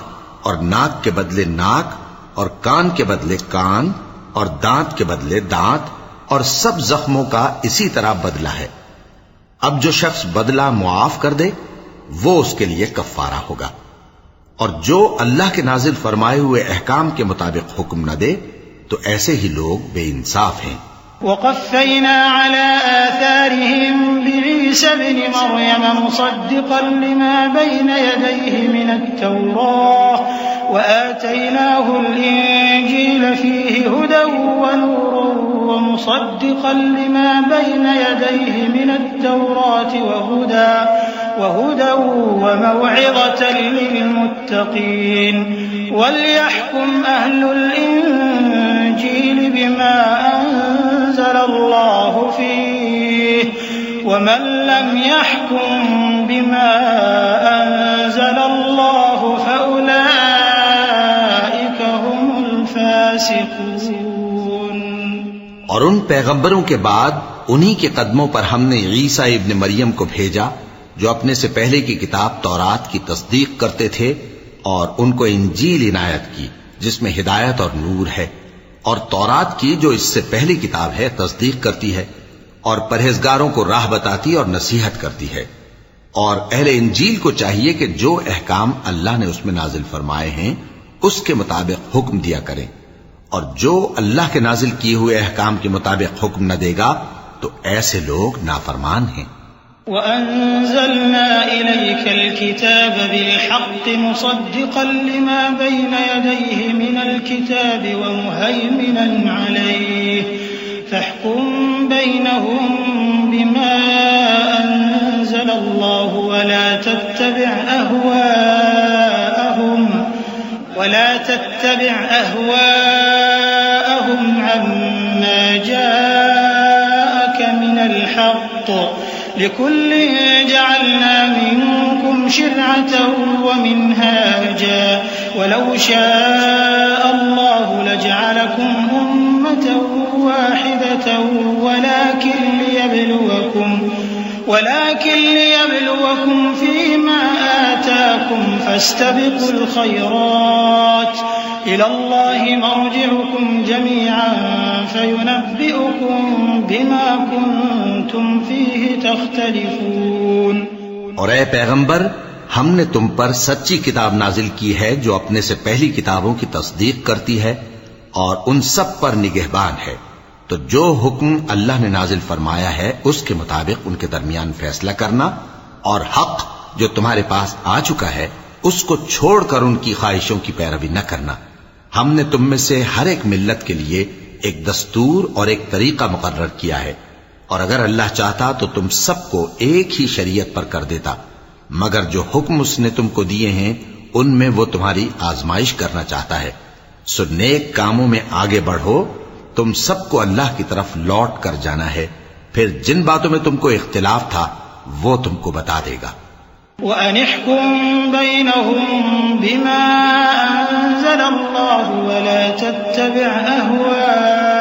اور ناک کے بدلے ناک، اور کان کے بدلے کان، اور دانت کے بدلے دانت، اور سب زخموں کا اسی طرح بدلہ ہے۔ اب جو شخص بدلہ معاف کر دے وہ اس کے لیے کفارہ ہوگا، اور جو اللہ کے نازل فرمائے ہوئے احکام کے مطابق حکم نہ دے تو ایسے ہی لوگ بے انصاف ہیں۔ وقفينا على آثارهم بعيسى ابن مريم مصدقا لما بين يديه من التوراة وآتيناه الإنجيل فيه هدى ونور ومصدقا لما بين يديه من التوراة وهدى وموعظة للمتقين وليحكم أهل الإنجيل بما أنزل الله فيه ومن لم يحكم بما أنزل الله فأولئك هم الفاسقون۔ اور ان پیغمبروں کے بعد انہی کے قدموں پر ہم نے عیسیٰ ابن مریم کو بھیجا جو اپنے سے پہلے کی کتاب تورات کی تصدیق کرتے تھے، اور ان کو انجیل عنایت کی جس میں ہدایت اور نور ہے، اور تورات کی جو اس سے پہلی کتاب ہے تصدیق کرتی ہے، اور پرہیزگاروں کو راہ بتاتی اور نصیحت کرتی ہے۔ اور اہل انجیل کو چاہیے کہ جو احکام اللہ نے اس میں نازل فرمائے ہیں اس کے مطابق حکم دیا کریں، اور جو اللہ کے نازل کیے ہوئے احکام کے مطابق حکم نہ دے گا تو ایسے لوگ نافرمان ہیں۔ وَأَنزَلْنَا إِلَيْكَ الْكِتَابَ بِالْحَقِّ مُصَدِّقًا لِمَا بَيْنَ يَدَيْهِ مِنَ الْكِتَابِ وَمُهَيْمِنًا عَلَيْهِ فَاحْكُم بَيْنَهُم بِمَا أَنزَلَ اللَّهُ وَلَا تَتَّبِعْ أَهْوَاءَهُمْ عَمَّا جَاءَكَ مِنَ الْحَقِّ لِكُلٍّ جَعَلْنَا مِنكُمْ شِرْعَةً وَمِنْهَاجًا وَلَوْ شَاءَ اللَّهُ لَجَعَلَكُمْ أُمَّةً وَاحِدَةً ولكن ليبلوكم فيما آتاكم فاستبقوا الخيرات إلى الله مرجعكم جميعا فينبئكم بما كنتم فيه تختلفون۔ اور اے پیغمبر، ہم نے تم پر سچی کتاب نازل کی ہے جو اپنے سے پہلی کتابوں کی تصدیق کرتی ہے اور ان سب پر نگہبان ہے، تو جو حکم اللہ نے نازل فرمایا ہے اس کے مطابق ان کے درمیان فیصلہ کرنا، اور حق جو تمہارے پاس آ چکا ہے اس کو چھوڑ کر ان کی خواہشوں کی پیروی نہ کرنا۔ ہم نے تم میں سے ہر ایک ملت کے لیے ایک دستور اور ایک طریقہ مقرر کیا ہے، اور اگر اللہ چاہتا تو تم سب کو ایک ہی شریعت پر کر دیتا، مگر جو حکم اس نے تم کو دیے ہیں ان میں وہ تمہاری آزمائش کرنا چاہتا ہے۔ سو نیک کاموں میں آگے بڑھو، تم سب کو اللہ کی طرف لوٹ کر جانا ہے، پھر جن باتوں میں تم کو اختلاف تھا وہ تم کو بتا دے گا۔ وَأَنِ احْكُم بَيْنَهُم بِمَا أَنزَلَ اللَّهُ وَلَا تَتَّبِعْ أَهْوَاءَهُمْ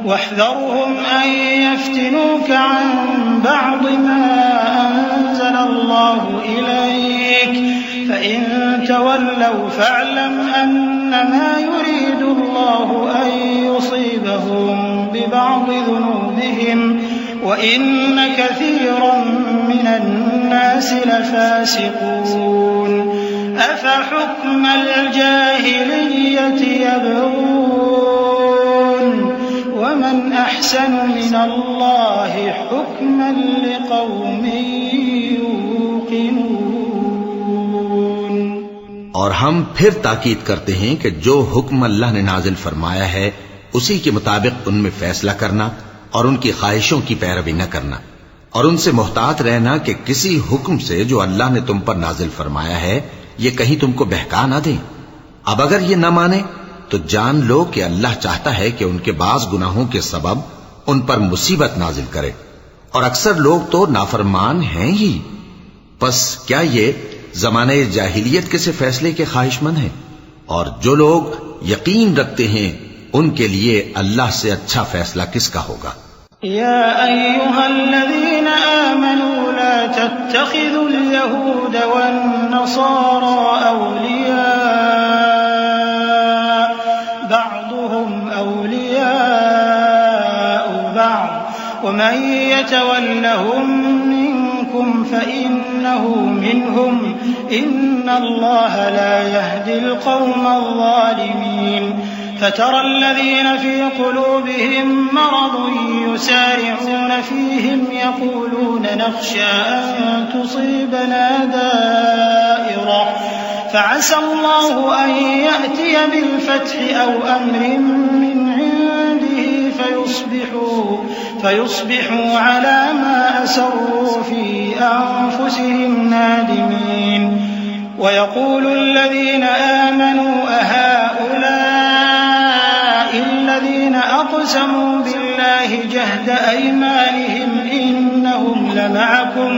وَاحْذَرْهُمْ أَن يَفْتِنُوكَ عَن بَعْضِ مَا أَنزَلَ اللَّهُ إِلَيْكَ فَإِن تَوَلَّوْا فَاعْلَمْ أَنَّمَا يُرِيدُ اللَّهُ أَن يُصِيبَهُم بِبَعْضِ ذُنُوبِهِمْ وَإِنَّ كَثِيرًا مِّنَ النَّاسِ لَفَاسِقُونَ۔ أَفَحُكْمَ الْجَاهِلِيَّةِ يَبْغُونَ وَمَنْ أَحْسَنُ مِنَ اللَّهِ حُكْمًا لِقَوْمٍ يُوقِنُونَ۔ اور ہم پھر تاکید کرتے ہیں کہ جو حکم اللہ نے نازل فرمایا ہے اسی کے مطابق ان میں فیصلہ کرنا اور ان کی خواہشوں کی پیروی نہ کرنا، اور ان سے محتاط رہنا کہ کسی حکم سے جو اللہ نے تم پر نازل فرمایا ہے یہ کہیں تم کو بہکا نہ دیں۔ اب اگر یہ نہ مانے تو جان لو کہ اللہ چاہتا ہے کہ ان کے بعض گناہوں کے سبب ان پر مصیبت نازل کرے، اور اکثر لوگ تو نافرمان ہیں ہی۔ پس کیا یہ زمانے جاہلیت کے سے فیصلے کے خواہش مند ہیں؟ اور جو لوگ یقین رکھتے ہیں ان کے لیے اللہ سے اچھا فیصلہ کس کا ہوگا؟ یا ایھا الذین آمنوا لا تتخذوا اليہود والنصارى اولیاء بعضهم اولیاء بعض ومن يتولهم منكم فإنه منهم إن الله لا يهدي القوم الظالمين۔ فترى الذين في قلوبهم مرض يسارعون فيهم يقولون نخشى أن تصيبنا دائرة فعسى الله أن يأتي بالفتح أو أمر من عنده فيصبحوا على ما أسروا في أنفسهم نادمين۔ ويقول الذين آمنوا أهؤلاء الذين أقسموا بالله جهد أيمانهم إنهم لمعكم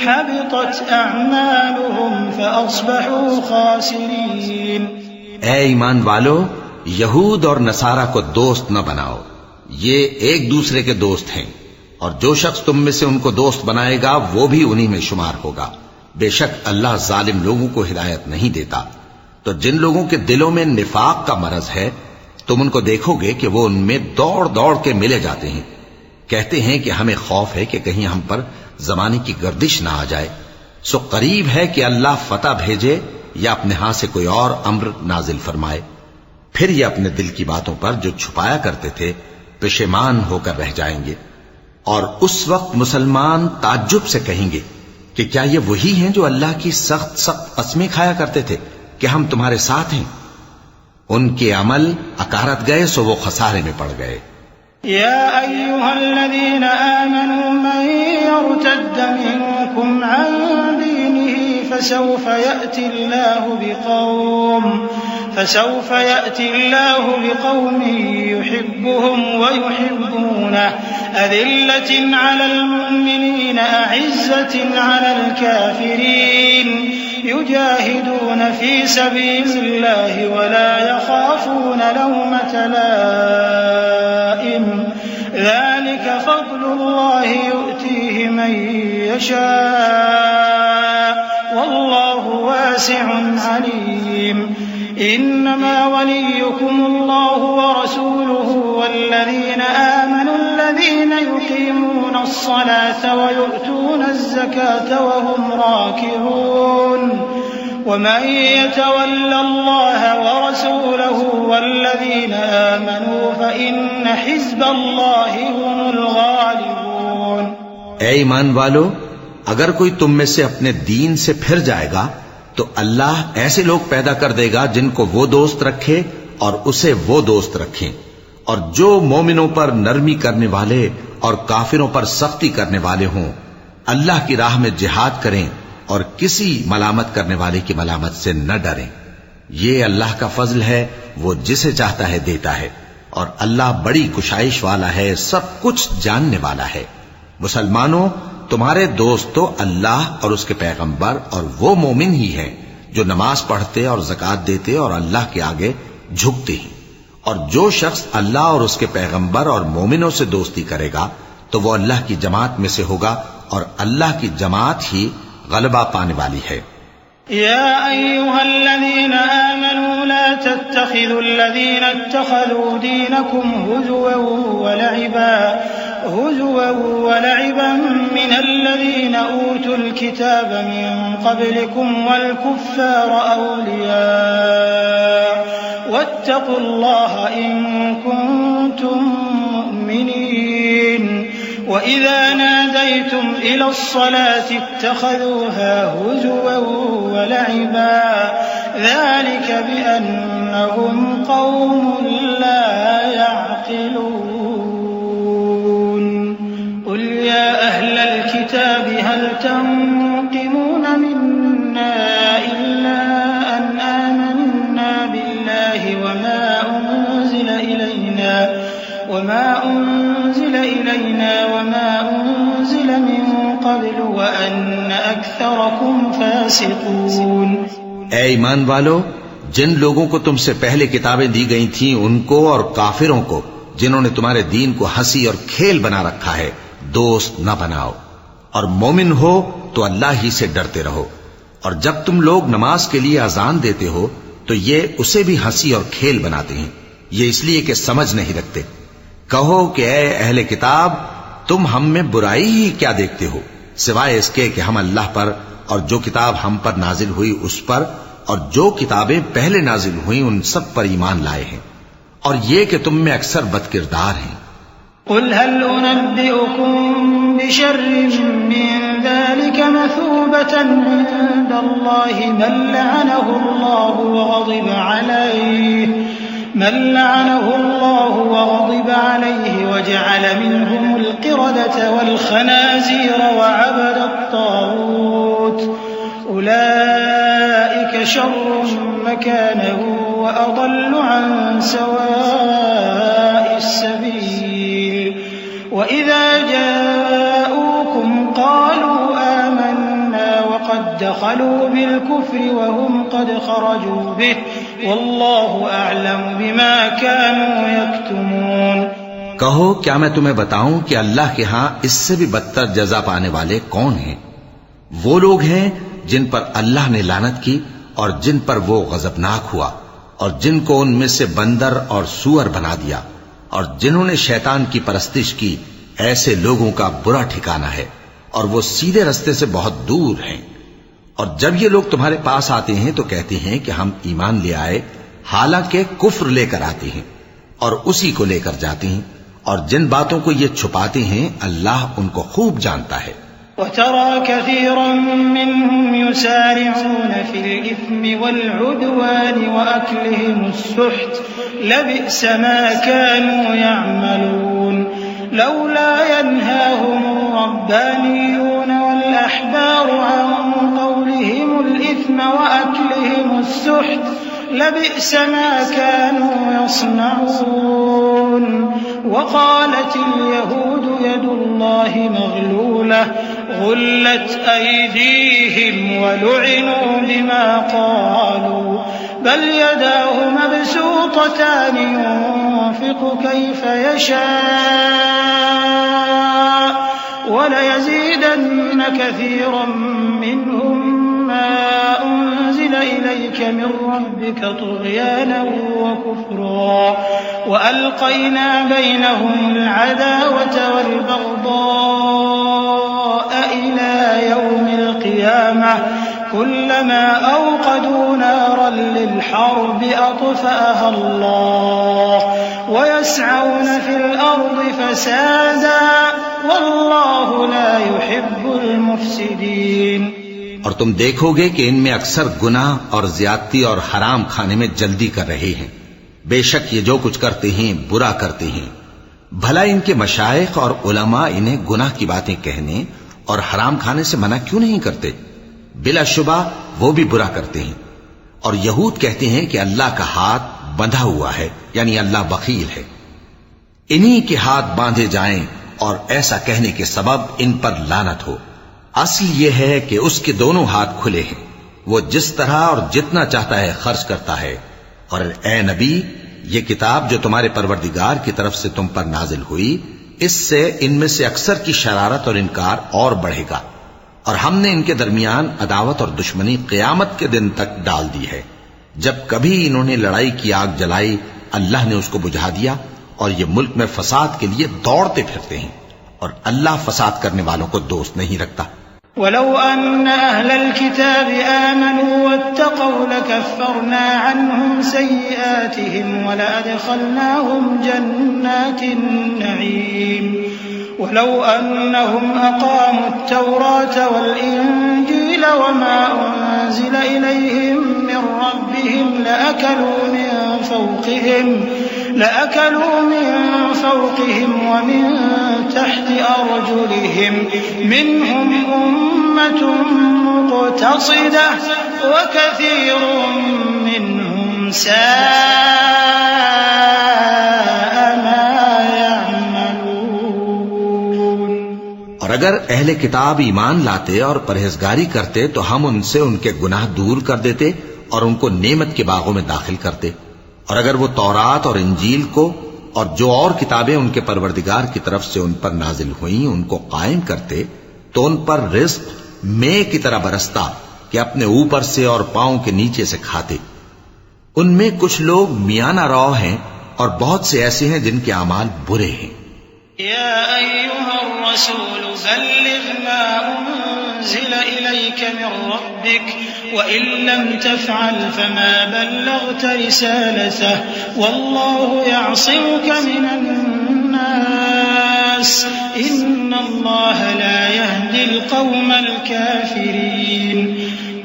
حبطت أعمالهم فأصبحوا خاسرين۔ اے ایمان والو، یہود اور نصارہ کو دوست نہ بناؤ، یہ ایک دوسرے کے دوست ہیں، اور جو شخص تم میں سے ان کو دوست بنائے گا وہ بھی انہی میں شمار ہوگا۔ بے شک اللہ ظالم لوگوں کو ہدایت نہیں دیتا۔ تو جن لوگوں کے دلوں میں نفاق کا مرض ہے تم ان کو دیکھو گے کہ وہ ان میں دوڑ دوڑ کے ملے جاتے ہیں، کہتے ہیں کہ ہمیں خوف ہے کہ کہیں ہم پر زمانے کی گردش نہ آ جائے۔ سو قریب ہے کہ اللہ فتح بھیجے یا اپنے ہاں سے کوئی اور امر نازل فرمائے، پھر یہ اپنے دل کی باتوں پر جو چھپایا کرتے تھے پشیمان ہو کر رہ جائیں گے۔ اور اس وقت مسلمان تعجب سے کہیں گے کہ کیا یہ وہی ہیں جو اللہ کی سخت سخت قسمیں کھایا کرتے تھے کہ ہم تمہارے ساتھ ہیں؟ ان کے عمل اکارت گئے سو وہ خسارے میں پڑ گئے۔ يا أيها الذين آمنوا من يرتد منكم عن دينه فسوف يأتي الله بقوم يحبهم ويحبونه أذلة على المؤمنين أعزة على الكافرين يجاهدون في سبيل الله ولا يخافون لومة لائم ذلك فضل الله يؤتيه من يشاء والله واسع عليم إنما وليكم الله ورسوله والذين آمنوا الذين يقيمون الصلاة ويؤتون الزكاة وهم راكعون ومن يتول الله ورسوله والذين آمنوا فإن حزب الله هم الغالبون۔ اے ایمان والو، اگر کوئی تم میں سے اپنے دین سے پھر جائے گا تو اللہ ایسے لوگ پیدا کر دے گا جن کو وہ دوست رکھے اور اسے وہ دوست رکھیں، اور جو مومنوں پر نرمی کرنے والے اور کافروں پر سختی کرنے والے ہوں، اللہ کی راہ میں جہاد کریں اور کسی ملامت کرنے والے کی ملامت سے نہ ڈریں۔ یہ اللہ کا فضل ہے، وہ جسے چاہتا ہے دیتا ہے، اور اللہ بڑی کشائش والا ہے، سب کچھ جاننے والا ہے۔ مسلمانوں، تمہارے دوست تو اللہ اور اس کے پیغمبر اور وہ مومن ہی ہیں جو نماز پڑھتے اور زکوٰۃ دیتے اور اللہ کے آگے جھکتے ہیں، اور جو شخص اللہ اور اس کے پیغمبر اور مومنوں سے دوستی کرے گا تو وہ اللہ کی جماعت میں سے ہوگا، اور اللہ کی جماعت ہی غلبہ پانے والی ہے۔ يا أيها الذين آمنوا لا تتخذوا الذين اتخذوا دينكم هزوا ولعبا من الذين أوتوا الكتاب من قبلكم والكفار أولياء واتقوا الله إن كنتم مؤمنين وإذا ناديتم إلى الصلاة اتخذوها هزوا ولعبا ذلك بأنهم قوم لا يعقلون قل يا أهل الكتاب هل تنقمون منا إلا أن آمنا بالله وما أنزل إلينا وما أنزل من قبل وأن أكثركم فاسقون۔ اے ایمان والو، جن لوگوں کو تم سے پہلے کتابیں دی گئی تھیں ان کو اور کافروں کو جنہوں نے تمہارے دین کو ہنسی اور کھیل بنا رکھا ہے دوست نہ بناؤ، اور مومن ہو تو اللہ ہی سے ڈرتے رہو، اور جب تم لوگ نماز کے لیے اذان دیتے ہو تو یہ اسے بھی ہنسی اور کھیل بناتے ہیں، یہ اس لیے کہ سمجھ نہیں رکھتے۔ کہو کہ اے اہل کتاب، تم ہم میں برائی ہی کیا دیکھتے ہو، سوائے اس کے کہ ہم اللہ پر اور جو کتاب ہم پر نازل ہوئی اس پر اور جو کتابیں پہلے نازل ہوئیں ان سب پر ایمان لائے ہیں، اور یہ کہ تم میں اکثر بد کردار ہیں۔ قل هل أنبئكم بشر من ذلك مثوبة عند الله من لعنه الله وغضب عليه وجعل منهم القردة والخنازير وعبد الطاغوت أولئك شر مكانا وأضل عن سواء السبيل وإذا جاءوكم قالوا آمنا وقد دخلوا بالكفر وهم قد خرجوا به والله أعلم بما كانوا يكتمون۔ کہو کیا میں تمہیں بتاؤں کہ اللہ کے ہاں اس سے بھی بدتر جزا پانے والے کون ہیں؟ وہ لوگ ہیں جن پر اللہ نے لعنت کی اور جن پر وہ غضبناک ہوا، اور جن کو ان میں سے بندر اور سور بنا دیا، اور جنہوں نے شیطان کی پرستش کی، ایسے لوگوں کا برا ٹھکانہ ہے اور وہ سیدھے رستے سے بہت دور ہیں۔ اور جب یہ لوگ تمہارے پاس آتے ہیں تو کہتے ہیں کہ ہم ایمان لے آئے، حالانکہ کفر لے کر آتے ہیں اور اسی کو لے کر جاتے ہیں، اور جن باتوں کو یہ چھپاتے ہیں اللہ ان کو خوب جانتا ہے۔ وترى كثيرا منهم يسارعون في الإثم والعدوان وأكلهم السحت لبئس ما كانوا يعملون لولا ينهاهم الربانيون والأحبار عن قولهم الإثم وأكلهم السحت لبئس ما كانوا يصنعون وقالت اليهود يد الله مغلولة غلت أيديهم ولعنوا بما قالوا بل يداه مبسوطتان ينفق كيف يشاء وليزيدن كثيرا منهم ما أنزل إليك من ربك طغيانا وكفرا وألقينا بينهم العداوة والبغضاء إلى يوم القيامة كلما أوقدوا نارا للحرب أطفأها الله ويسعون في الأرض فسادا والله لا يحب المفسدين۔ اور تم دیکھو گے کہ ان میں اکثر گناہ اور زیادتی اور حرام کھانے میں جلدی کر رہے ہیں، بے شک یہ جو کچھ کرتے ہیں برا کرتے ہیں۔ بھلا ان کے مشائخ اور علماء انہیں گناہ کی باتیں کہنے اور حرام کھانے سے منع کیوں نہیں کرتے؟ بلا شبہ وہ بھی برا کرتے ہیں۔ اور یہود کہتے ہیں کہ اللہ کا ہاتھ بندھا ہوا ہے، یعنی اللہ بخیل ہے۔ انہی کے ہاتھ باندھے جائیں اور ایسا کہنے کے سبب ان پر لعنت ہو۔ اصل یہ ہے کہ اس کے دونوں ہاتھ کھلے ہیں، وہ جس طرح اور جتنا چاہتا ہے خرچ کرتا ہے۔ اور اے نبی، یہ کتاب جو تمہارے پروردگار کی طرف سے تم پر نازل ہوئی، اس سے ان میں سے اکثر کی شرارت اور انکار اور بڑھے گا، اور ہم نے ان کے درمیان عداوت اور دشمنی قیامت کے دن تک ڈال دی ہے۔ جب کبھی انہوں نے لڑائی کی آگ جلائی، اللہ نے اس کو بجھا دیا، اور یہ ملک میں فساد کے لیے دوڑتے پھرتے ہیں، اور اللہ فساد کرنے والوں کو دوست نہیں رکھتا۔ ولو أن أهل الكتاب آمنوا واتقوا لكفرنا عنهم سيئاتهم ولأدخلناهم جنات النعيم ولو أنهم أقاموا التوراة والإنجيل وما أنزل إليهم من ربهم لأكلوا من فوقهم ومن تحت أرجلهم منهم أمة مقتصدة وكثير منهم ساء ما يعملون۔ اور اگر اہل کتاب ایمان لاتے اور پرہیزگاری کرتے تو ہم ان سے ان کے گناہ دور کر دیتے اور ان کو نعمت کے باغوں میں داخل کرتے۔ اور اگر وہ تورات اور انجیل کو اور جو اور کتابیں ان کے پروردگار کی طرف سے ان پر نازل ہوئیں ان کو قائم کرتے تو ان پر رزق مے کی طرح برستا کہ اپنے اوپر سے اور پاؤں کے نیچے سے کھاتے۔ ان میں کچھ لوگ میانہ رو ہیں اور بہت سے ایسے ہیں جن کے اعمال برے ہیں۔ یا ایھا الرسول بلغ ما انزل الیک من ربک وَإِن لَّمْ تَفْعَلْ فَمَا بَلَّغْتَ رِسَالَتَهُ وَاللَّهُ يَعْصِمُكَ مِنَ النَّاسِ إِنَّ اللَّهَ لَا يَهْدِي الْقَوْمَ الْكَافِرِينَ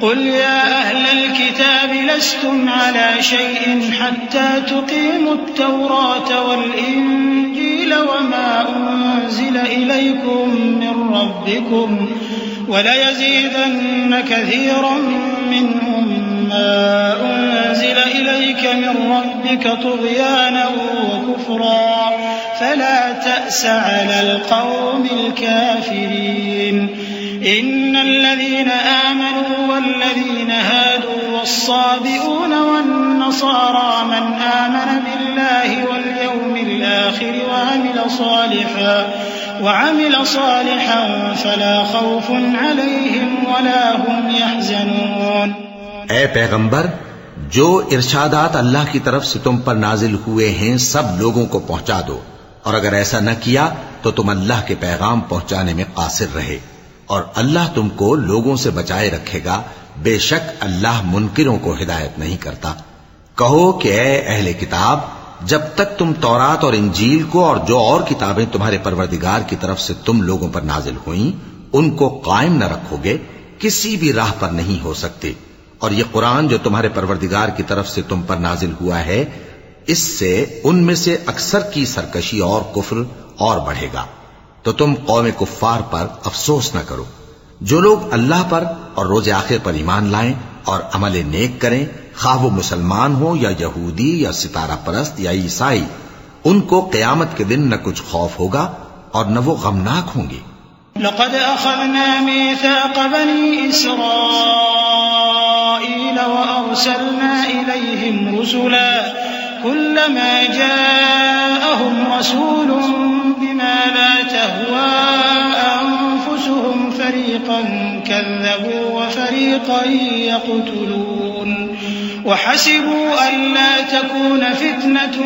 قُلْ يَا أَهْلَ الْكِتَابِ لَسْتُمْ عَلَى شَيْءٍ حَتَّى تُقِيمُوا التَّوْرَاةَ وَالْإِنجِيلَ وَمَا أُنزِلَ إِلَيْكُم مِّن رَّبِّكُمْ وَلَيَزِيدَنَّ كَثِيرًا مِّنْهُم مَّا أُنزِلَ إِلَيْكَ مِن رَّبِّكَ طُغْيَانًا وَكُفْرًا فَلَا تَأْسَ عَلَى الْقَوْمِ الْكَافِرِينَ۔ إن الذين آمنوا والذين هادوا والصابئون والنصارى من آمن بالله واليوم الآخر وعمل صالحا فلا خوف عليهم ولا هم يحزنون. اے پیغمبر، جو ارشادات اللہ کی طرف سے تم پر نازل ہوئے ہیں سب لوگوں کو پہنچا دو، اور اگر ایسا نہ کیا تو تم اللہ کے پیغام پہنچانے میں قاصر رہے، اور اللہ تم کو لوگوں سے بچائے رکھے گا، بے شک اللہ منکروں کو ہدایت نہیں کرتا. کہو کہ اے اہل کتاب، جب تک تم تورات اور انجیل کو اور جو اور کتابیں تمہارے پروردگار کی طرف سے تم لوگوں پر نازل ہوئیں ان کو قائم نہ رکھو گے، کسی بھی راہ پر نہیں ہو سکتے. اور یہ قرآن جو تمہارے پروردگار کی طرف سے تم پر نازل ہوا ہے، اس سے ان میں سے اکثر کی سرکشی اور کفر اور بڑھے گا. تو تم قوم کفار پر افسوس نہ کرو. جو لوگ اللہ پر اور روز آخر پر ایمان لائیں اور عمل نیک کریں، خواہ وہ مسلمان ہو یا یہودی یا ستارہ پرست یا عیسائی، ان کو قیامت کے دن نہ کچھ خوف ہوگا اور نہ وہ غمناک ہوں گے. لقد أخذنا ميثاق بني إسرائيل وأرسلنا إليهم رسلا كلما جاءهم رسول بما لا تهوى أنفسهم فريقا كذبوا وفريقا يقتلون وحسبوا ألا تكون فتنة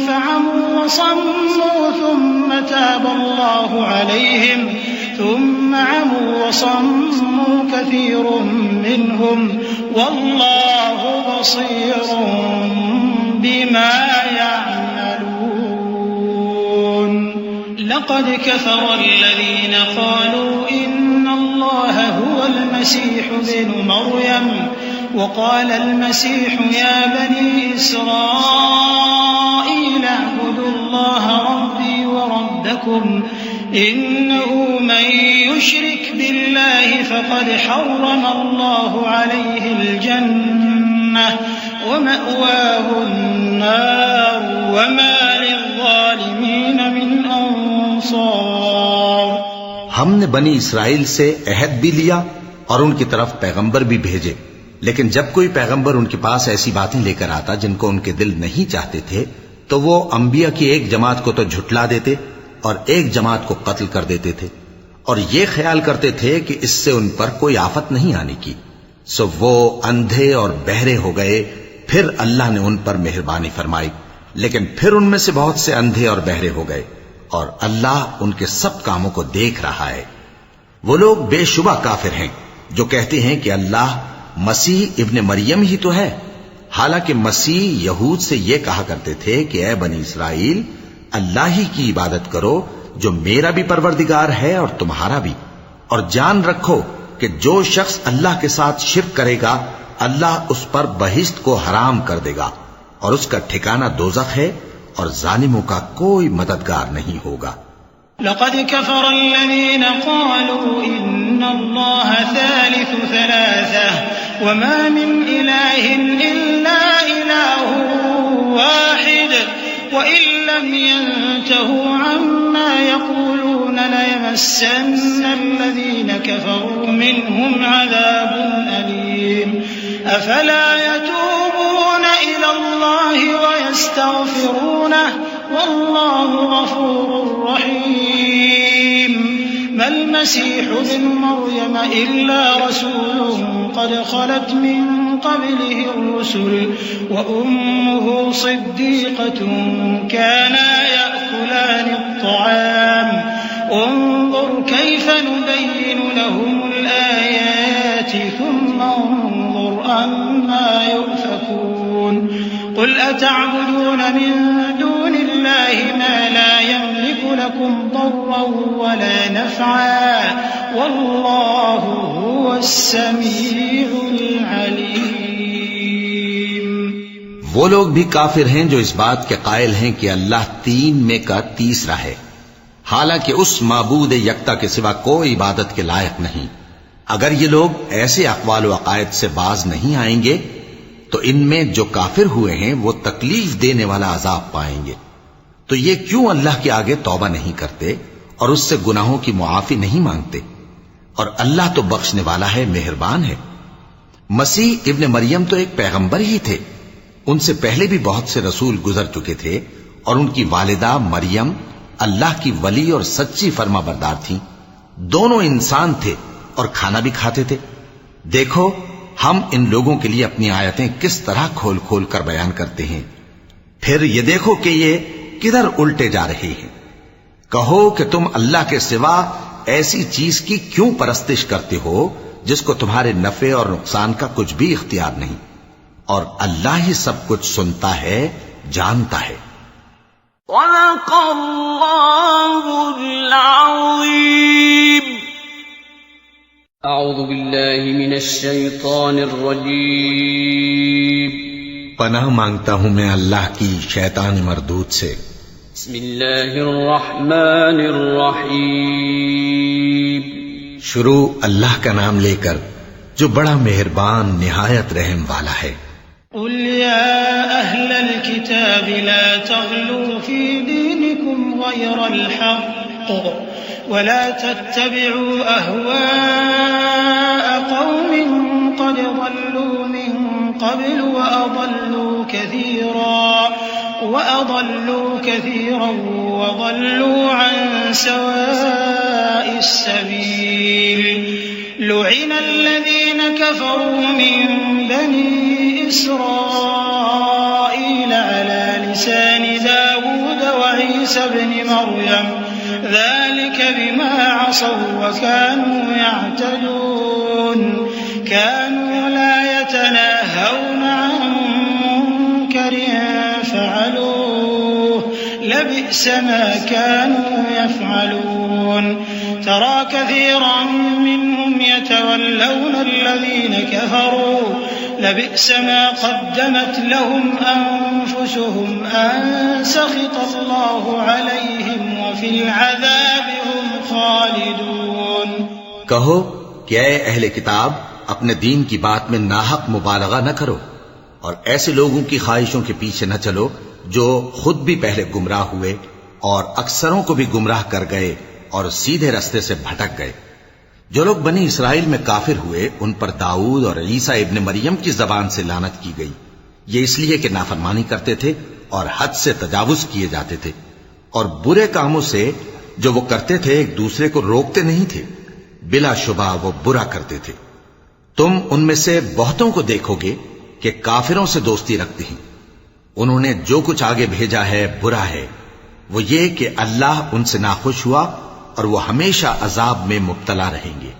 فعموا وصموا ثم تاب الله عليهم ثم عموا وصموا كثير منهم والله بصير بما يعملون. لقد كفر الذين قالوا إن الله هو المسيح ابن مريم وقال المسيح يا بني إسرائيل اعبدوا الله ربي وربكم إنه من يشرك بالله فقد حرم الله عليه الجنة ومأواه النار وما للظالمين من أنصار. ہم نے بنی اسرائیل سے عہد بھی لیا اور ان کی طرف پیغمبر بھی بھیجے، لیکن جب کوئی پیغمبر ان کے پاس ایسی باتیں لے کر آتا جن کو ان کے دل نہیں چاہتے تھے تو وہ انبیاء کی ایک جماعت کو تو جھٹلا دیتے اور ایک جماعت کو قتل کر دیتے تھے، اور یہ خیال کرتے تھے کہ اس سے ان پر کوئی آفت نہیں آنے کی. سو وہ اندھے اور بہرے ہو گئے. پھر اللہ نے ان پر مہربانی فرمائی، لیکن پھر ان میں سے بہت سے اندھے اور بہرے ہو گئے، اور اللہ ان کے سب کاموں کو دیکھ رہا ہے. وہ لوگ بے شبہ کافر ہیں جو کہتے ہیں کہ اللہ مسیح ابن مریم ہی تو ہے، حالانکہ مسیح یہود سے یہ کہا کرتے تھے کہ اے بنی اسرائیل، اللہ ہی کی عبادت کرو جو میرا بھی پروردگار ہے اور تمہارا بھی، اور جان رکھو کہ جو شخص اللہ کے ساتھ شرک کرے گا اللہ اس پر بہشت کو حرام کر دے گا، اور اس کا ٹھکانہ دوزخ ہے، اور ظالموں کا کوئی مددگار نہیں ہوگا. لقد كفر الذين قالوا إن الله ثالث ثلاثة وما من إله إلا إله واحد وإن لم ينتهوا عما يقولون ليمسن الذين كفروا منهم عذاب أليم. أفلا يتوبون إلى الله ويستغفرونه والله غفور رحيم. ما المسيح ابن مريم إلا رسول قد خلت من قبله الرسل وأمه صديقة كانا يأكلان الطعام انظر كيف نبين لهم الآيات ثم انظر أنا يؤفكون. قل أتعبدون من دون الله ما لا يملك لكم ضرا ولا نفعا والله هو السميع العليم. وہ لوگ بھی کافر ہیں جو اس بات کے قائل ہیں کہ اللہ تین میں کا تیسرا ہے، حالانکہ اس معبود یکتا کے سوا کوئی عبادت کے لائق نہیں. اگر یہ لوگ ایسے اقوال و عقائد سے باز نہیں آئیں گے تو ان میں جو کافر ہوئے ہیں وہ تکلیف دینے والا عذاب پائیں گے. تو یہ کیوں اللہ کے آگے توبہ نہیں کرتے اور اس سے گناہوں کی معافی نہیں مانگتے؟ اور اللہ تو بخشنے والا ہے، مہربان ہے۔ مسیح ابن مریم تو ایک پیغمبر ہی تھے، ان سے پہلے بھی بہت سے رسول گزر چکے تھے، اور ان کی والدہ مریم اللہ کی ولی اور سچی فرما بردار تھیں۔ دونوں انسان تھے اور کھانا بھی کھاتے تھے۔ دیکھو ہم ان لوگوں کے لیے اپنی آیتیں کس طرح کھول کھول کر بیان کرتے ہیں، پھر یہ دیکھو کہ یہ کدھر الٹے جا رہے ہیں۔ کہو کہ تم اللہ کے سوا ایسی چیز کی کیوں پرستش کرتے ہو جس کو تمہارے نفع اور نقصان کا کچھ بھی اختیار نہیں، اور اللہ ہی سب کچھ سنتا ہے، جانتا ہے۔ صدق اللہ العظیم۔ اعوذ باللہ من الشیطان الرجیم۔ پناہ مانگتا ہوں میں اللہ کی شیطان مردود سے۔ بسم اللہ الرحمن الرحیم۔ شروع اللہ کا نام لے کر جو بڑا مہربان نہایت رحم والا ہے۔ قل يا أهل الكتاب لا تغلوا في دينكم غير الحق ولا تتبعوا أهواء قوم قد ضلوا من قبل وأضلوا كثيرا وضلوا عن سواء السبيل لعن الذين كفروا من بني إسرائيل على لسان داود وعيسى بن مريم ذلك بما عصوا وكانوا يعتدون كانوا لا يتناهون عن منكر فعلوه لبئس ما كانوا يفعلون ترى كثيرا منهم يتولون الذين كفروا لبئس ما قدمت لهم أنفسهم أن سخط الله عليهم وفي العذاب هم خالدون۔ کہو کہ اے اہل کتاب اپنے دین کی بات میں ناحق مبالغہ نہ کرو، اور ایسے لوگوں کی خواہشوں کے پیچھے نہ چلو جو خود بھی پہلے گمراہ ہوئے اور اکثروں کو بھی گمراہ کر گئے اور سیدھے رستے سے بھٹک گئے۔ جو لوگ بنی اسرائیل میں کافر ہوئے ان پر داؤد اور عیسیٰ ابن مریم کی زبان سے لعنت کی گئی، یہ اس لیے کہ نافرمانی کرتے تھے اور حد سے تجاوز کیے جاتے تھے، اور برے کاموں سے جو وہ کرتے تھے ایک دوسرے کو روکتے نہیں تھے، بلا شبہ وہ برا کرتے تھے۔ تم ان میں سے بہتوں کو دیکھو گے کہ کافروں سے دوستی رکھتے ہیں، انہوں نے جو کچھ آگے بھیجا ہے برا ہے، وہ یہ کہ اللہ ان سے ناخوش ہوا اور وہ ہمیشہ عذاب میں مبتلا رہیں گے۔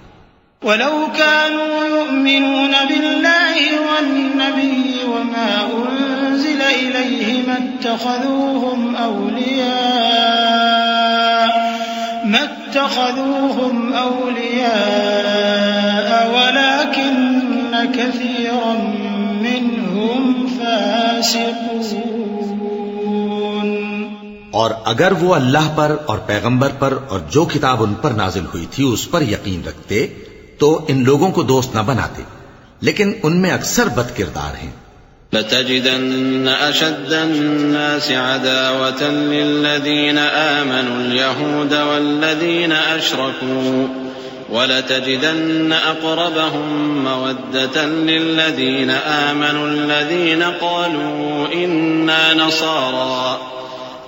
وَلَوْ كَانُوا يُؤْمِنُونَ بِاللَّهِ وَالنَّبِيِّ وَمَا أُنزِلَ إِلَيْهِ مَا اتَّخَذُوهُمْ أَوْلِيَاءَ وَلَكِنَّ كَثِيرًا مِّنْهُمْ فَاسِقُونَ۔ اور اگر وہ اللہ پر اور پیغمبر پر اور جو کتاب ان پر نازل ہوئی تھی اس پر یقین رکھتے تو ان لوگوں کو دوست نہ بناتے، لیکن ان میں اکثر بد کردار ہیں۔ لَتَجِدَنَّ أَشَدَّ النَّاسِ عَدَاوَةً لِلَّذِينَ آمَنُوا الْيَهُودَ وَالَّذِينَ أَشْرَكُوا وَلَتَجِدَنَّ أَقْرَبَهُم مَّوَدَّةً لِلَّذِينَ آمَنُوا الَّذِينَ قَالُوا إِنَّا نَصَارَىٰ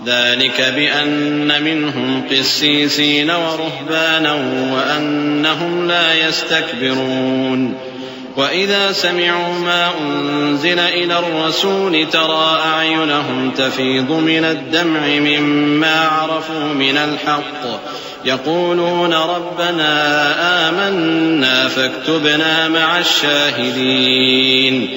ذلك بأن منهم قسيسين ورهبانا وأنهم لا يستكبرون وإذا سمعوا ما أنزل إلى الرسول ترى أعينهم تفيض من الدمع مما عرفوا من الحق يقولون ربنا آمنا فاكتبنا مع الشاهدين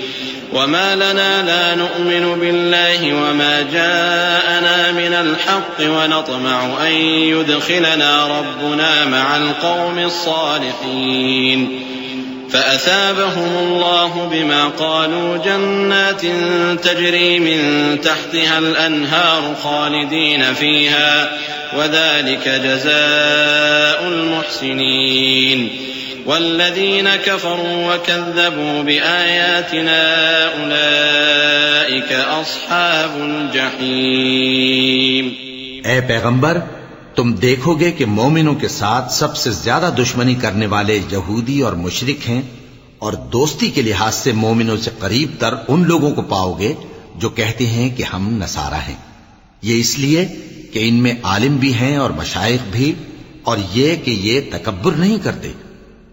وما لنا لا نؤمن بالله وما جاءنا من الحق ونطمع أن يدخلنا ربنا مع القوم الصالحين فأثابهم الله بما قالوا جنات تجري من تحتها الأنهار خالدين فيها وذلك جزاء المحسنين والذين كفروا وكذبوا بآياتنا أولئك أصحاب الجحيم۔ اے پیغمبر تم دیکھو گے کہ مومنوں کے ساتھ سب سے زیادہ دشمنی کرنے والے یہودی اور مشرک ہیں، اور دوستی کے لحاظ سے مومنوں سے قریب تر ان لوگوں کو پاؤ گے جو کہتے ہیں کہ ہم نصارہ ہیں۔ یہ اس لیے کہ ان میں عالم بھی ہیں اور مشائخ بھی، اور یہ کہ یہ تکبر نہیں کرتے۔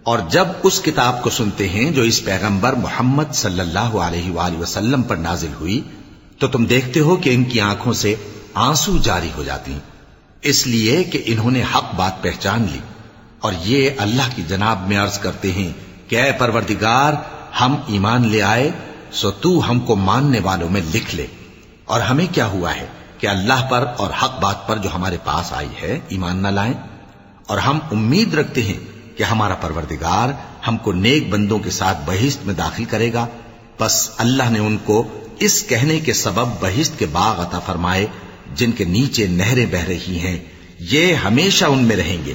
اور جب اس کتاب کو سنتے ہیں جو اس پیغمبر محمد صلی اللہ علیہ وآلہ وسلم پر نازل ہوئی، تو تم دیکھتے ہو کہ ان کی آنکھوں سے آنسو جاری ہو جاتی ہیں، اس لیے کہ انہوں نے حق بات پہچان لی، اور یہ اللہ کی جناب میں عرض کرتے ہیں کہ اے پروردگار، ہم ایمان لے آئے سو تو ہم کو ماننے والوں میں لکھ لے۔ اور ہمیں کیا ہوا ہے کہ اللہ پر اور حق بات پر جو ہمارے پاس آئی ہے ایمان نہ لائیں، اور ہم امید رکھتے ہیں کہ ہمارا پروردگار ہم کو نیک بندوں کے ساتھ بہشت میں داخل کرے گا۔ بس اللہ نے ان کو اس کہنے کے سبب بہشت کے باغ عطا فرمائے جن کے نیچے نہریں بہ رہی ہیں، یہ ہمیشہ ان میں رہیں گے،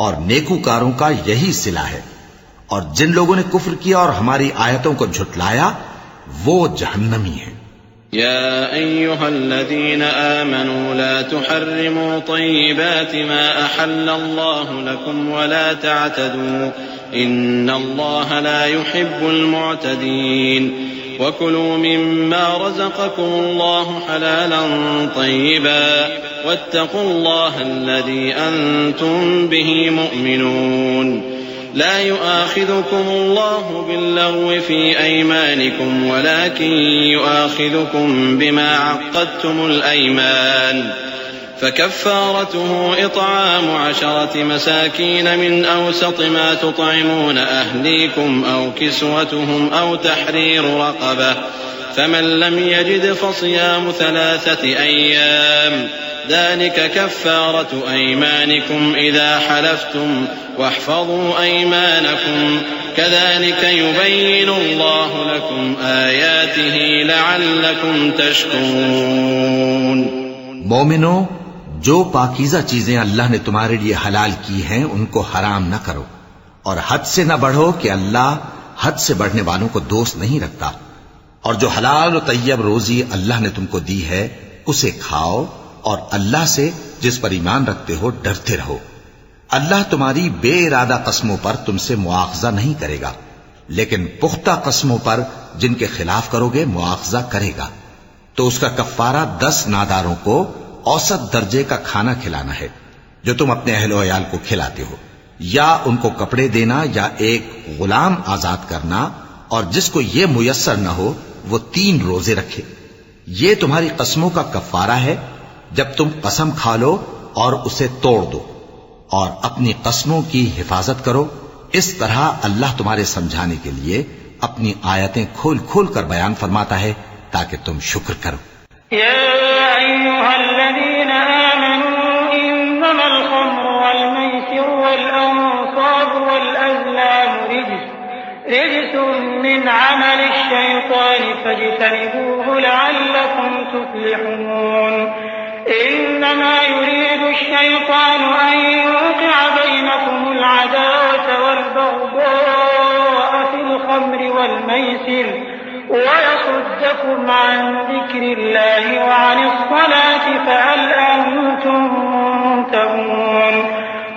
اور نیکوکاروں کا یہی صلہ ہے۔ اور جن لوگوں نے کفر کیا اور ہماری آیتوں کو جھٹلایا وہ جہنمی ہیں۔ يا أيها الذين آمنوا لا تحرموا طيبات ما أحل الله لكم ولا تعتدوا إن الله لا يحب المعتدين وكلوا مما رزقكم الله حلالا طيبا واتقوا الله الذي أنتم به مؤمنون لا يؤاخذكم الله باللغو في أيمانكم ولكن يؤاخذكم بما عقدتم الأيمان فكفارته إطعام 10 مساكين من أوسط ما تطعمون أهليكم أو كسوتهم أو تحرير رقبة فمن لم يجد فصيام 3 أيام ذلك كفارة أيمانكم إذا حلفتم واحفظوا أيمانكم كذلك يبين الله لكم آياته لعلكم تشكرون۔ مومنو، جو پاکیزہ چیزیں اللہ نے تمہارے لیے حلال کی ہیں ان کو حرام نہ کرو، اور حد سے نہ بڑھو کہ اللہ حد سے بڑھنے والوں کو دوست نہیں رکھتا، اور جو حلال و طیب روزی اللہ نے تم کو دی ہے اسے کھاؤ، اور اللہ سے جس پر ایمان رکھتے ہو ڈرتے رہو۔ اللہ تمہاری بے ارادہ قسموں پر تم سے مواخذہ نہیں کرے گا، لیکن پختہ قسموں پر جن کے خلاف کرو گے مواخذہ کرے گا۔ تو اس کا کفارہ 10 ناداروں کو اوسط درجے کا کھانا کھلانا ہے جو تم اپنے اہل و عیال کو کھلاتے ہو، یا ان کو کپڑے دینا یا ایک غلام آزاد کرنا، اور جس کو یہ میسر نہ ہو وہ 3 روزے رکھے۔ یہ تمہاری قسموں کا کفارہ ہے جب تم قسم کھا لو اور اسے توڑ دو، اور اپنی قسموں کی حفاظت کرو۔ اس طرح اللہ تمہارے سمجھانے کے لیے اپنی آیتیں کھول کھول کر بیان فرماتا ہے تاکہ تم شکر کرو۔ يا أيها الذين آمنوا إنما الخمر والميسر والأنصاب والأزلام رجس من عمل الشيطان فاجتنبوه لعلكم تفلحون إنما يريد الشيطان أن يوقع بينكم العداوة والبغضاء في الخمر والميسر ويصدكم عن ذكر الله وعن الصلاة فهل أنتم منتهون